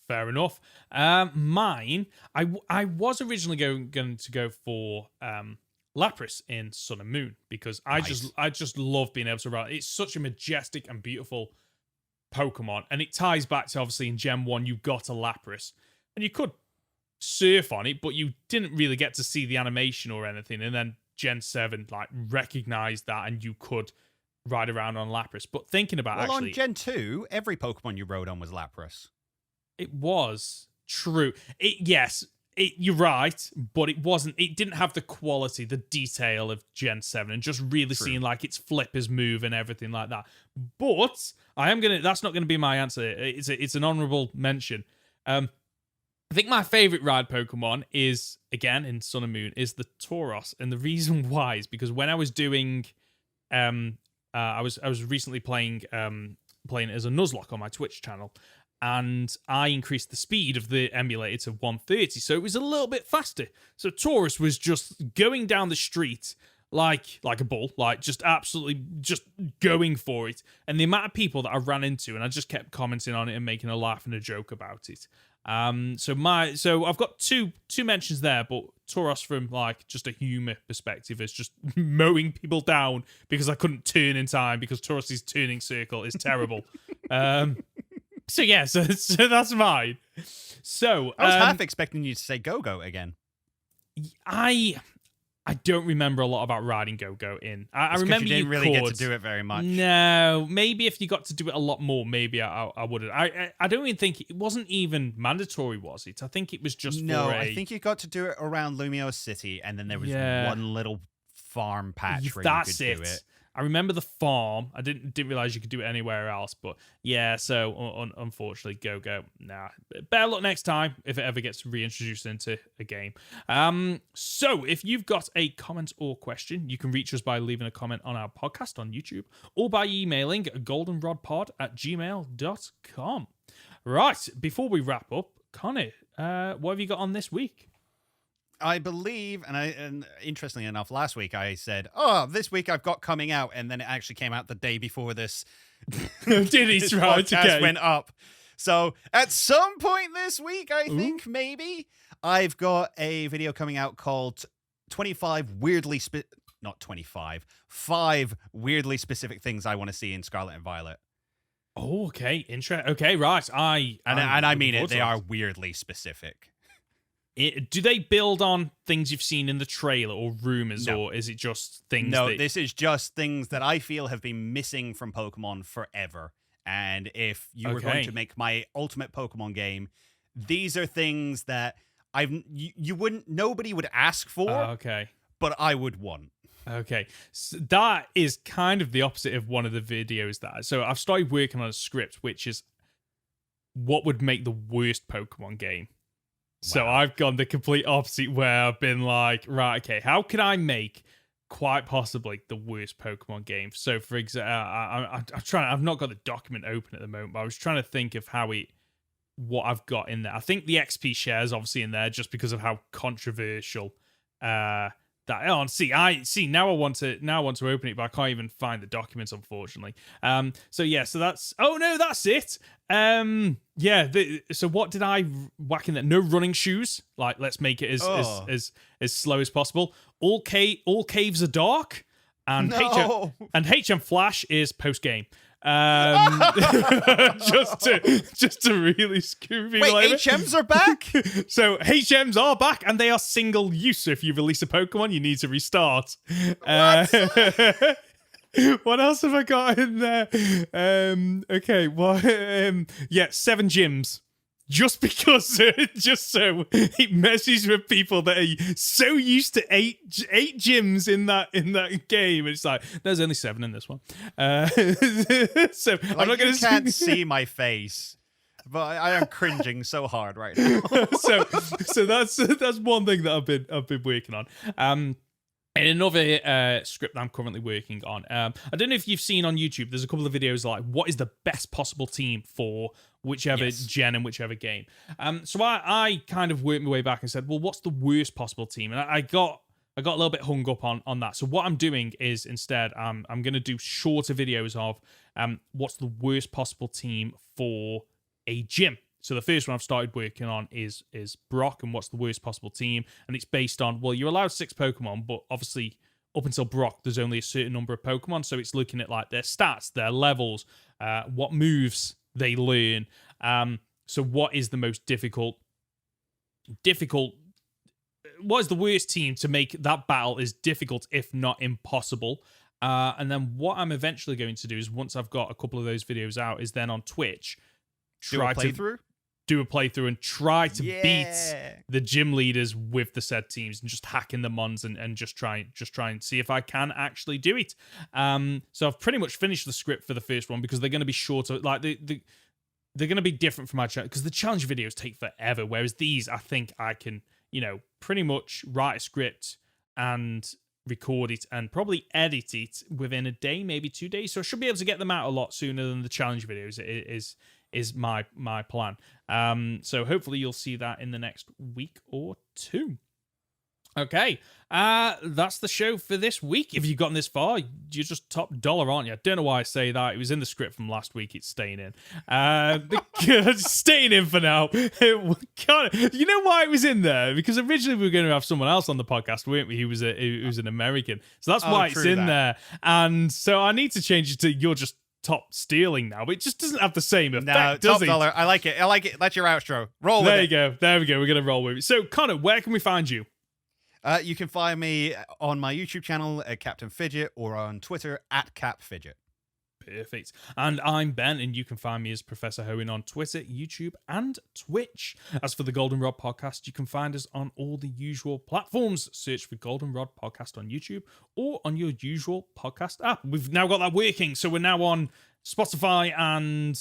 Fair enough. Mine, I was originally going to go for Lapras in Sun and Moon, because I just love being able to ride. It's such a majestic and beautiful Pokemon, and it ties back to, obviously, in Gen 1 you got a Lapras, and you could surf on it, but you didn't really get to see the animation or anything, and then Gen 7 recognized that, and you could ride around on Lapras. But thinking about on Gen 2, every Pokemon you rode on was Lapras. It was true. You're right, but it wasn't. It didn't have the quality, the detail of Gen 7, and just really seeing its flippers move and everything like that. But that's not gonna be my answer. It's an honorable mention. I think my favorite ride Pokemon is, again, in Sun and Moon, is the Tauros, and the reason why is because when I was doing, I was recently playing as a Nuzlocke on my Twitch channel, and I increased the speed of the emulator to 130, so it was a little bit faster. So Tauros was just going down the street like a bull, just absolutely just going for it. And the amount of people that I ran into, and I just kept commenting on it and making a laugh and a joke about it. So I've got two mentions there, but Tauros from just a humor perspective is just mowing people down because I couldn't turn in time because Tauros's turning circle is terrible. So that's mine. So I was half expecting you to say Go-Go again. I don't remember a lot about riding Go-Go in. I remember you didn't really get to do it very much. No, maybe if you got to do it a lot more, maybe I wouldn't. I don't even think it wasn't even mandatory, was it? I think it was just I think you got to do it around Lumio City, and then there was one little farm patch where you could do it. I remember the farm. I didn't realize you could do it anywhere else, but yeah. So unfortunately, Go-Go. Nah, better luck next time if it ever gets reintroduced into a game. So if you've got a comment or question, you can reach us by leaving a comment on our podcast on YouTube or by emailing goldenrodpod@gmail.com. Right, before we wrap up, Conor, what have you got on this week? I believe, and interestingly enough, last week I said, this week I've got coming out, and then it actually came out the day before this, this podcast went up. So at some point this week, I think, maybe, I've got a video coming out called 5 weirdly specific things I want to see in Scarlet and Violet. Oh, okay. Interesting. Okay, right. I mean it. They are weirdly specific. Do they build on things you've seen in the trailer or rumors, or is it just things? No, this is just things that I feel have been missing from Pokemon forever. And if you were going to make my ultimate Pokemon game, these are things that nobody would ask for, Okay. but I would want. Okay, so that is kind of the opposite of one of the videos so I've started working on a script, which is what would make the worst Pokemon game. So I've gone the complete opposite, where I've been like, right, okay, how can I make quite possibly the worst Pokemon game? So for example, I've not got the document open at the moment, but I was trying to think of what I've got in there. I think the XP share is obviously in there just because of how controversial now I want to open it, but I can't even find the documents, unfortunately. So that's it. So what did I whack in there? No running shoes. Like, let's make it as slow as possible. All caves are dark, and HM Flash is post game. just to really screw me. Wait, HMs are back? So HMs are back, and they are single use. So if you release a Pokemon, you need to restart. What else have I got in there? Okay, well, 7 gyms. Just because, just so it messes with people that are so used to eight gyms in that game. It's like, there's only 7 in this one. So like, I'm not going to. You can't see my face, but I am cringing so hard right now. so that's one thing that I've been working on. And another script that I'm currently working on. I don't know if you've seen on YouTube, there's a couple of videos like, what is the best possible team for whichever gen and whichever game. So I kind of worked my way back and said, well, what's the worst possible team? And I got a little bit hung up on that. So what I'm doing is instead, I'm going to do shorter videos of what's the worst possible team for a gym. So the first one I've started working on is Brock and what's the worst possible team. And it's based on, well, you're allowed 6 Pokemon, but obviously up until Brock, there's only a certain number of Pokemon. So it's looking at like their stats, their levels, what moves they learn. So what is the most difficult? What is the worst team to make that battle as difficult, if not impossible? And then what I'm eventually going to do is, once I've got a couple of those videos out, is then on Twitch, do a playthrough and try to beat the gym leaders with the said teams and just hacking the mons and just try and see if I can actually do it. So I've pretty much finished the script for the first one, because they're going to be shorter. Like they're going to be different from my channel, because the challenge videos take forever, whereas these, I think I can, pretty much write a script and record it and probably edit it within a day, maybe 2 days. So I should be able to get them out a lot sooner than the challenge videos. It is my plan. So hopefully you'll see that in the next week or 2. Okay, that's the show for this week. If you've gotten this far, you're just top dollar, aren't you? I don't know why I say that. It was in the script from last week. It's staying in. Staying in for now. You know why it was in there? Because originally we were going to have someone else on the podcast, weren't we? Who was an American. So that's why it's in there. And so I need to change it to you're just top stealing now, but it just doesn't have the same effect, does it? Dollar. I like it. That's your outro. Roll with it. There we go. We're going to roll with it. So, Conor, where can we find you? You can find me on my YouTube channel at Captain Fidget, or on Twitter at CapFidget. Perfect. And I'm Ben, and you can find me as Professor Hoenn on Twitter, YouTube, and Twitch. As for the Goldenrod Podcast, you can find us on all the usual platforms. Search for Goldenrod Podcast on YouTube or on your usual podcast app. We've now got that working, so we're now on Spotify and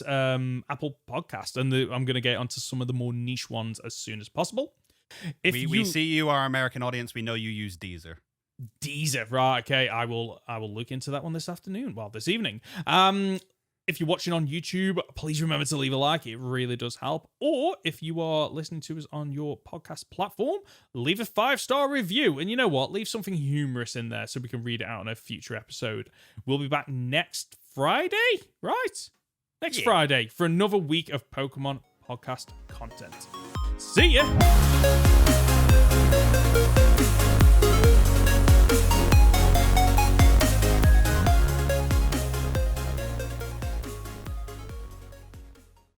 Apple Podcast, and I'm going to get onto some of the more niche ones as soon as possible. We see you, our American audience. We know you use Deezer. Deezer, right? Okay, I will look into that one this afternoon. Well, this evening. If you're watching on YouTube, please remember to leave a like. It really does help. Or if you are listening to us on your podcast platform, leave a 5-star review. And you know what? Leave something humorous in there so we can read it out on a future episode. We'll be back next Friday, right? Next Friday for another week of Pokemon podcast content. See ya!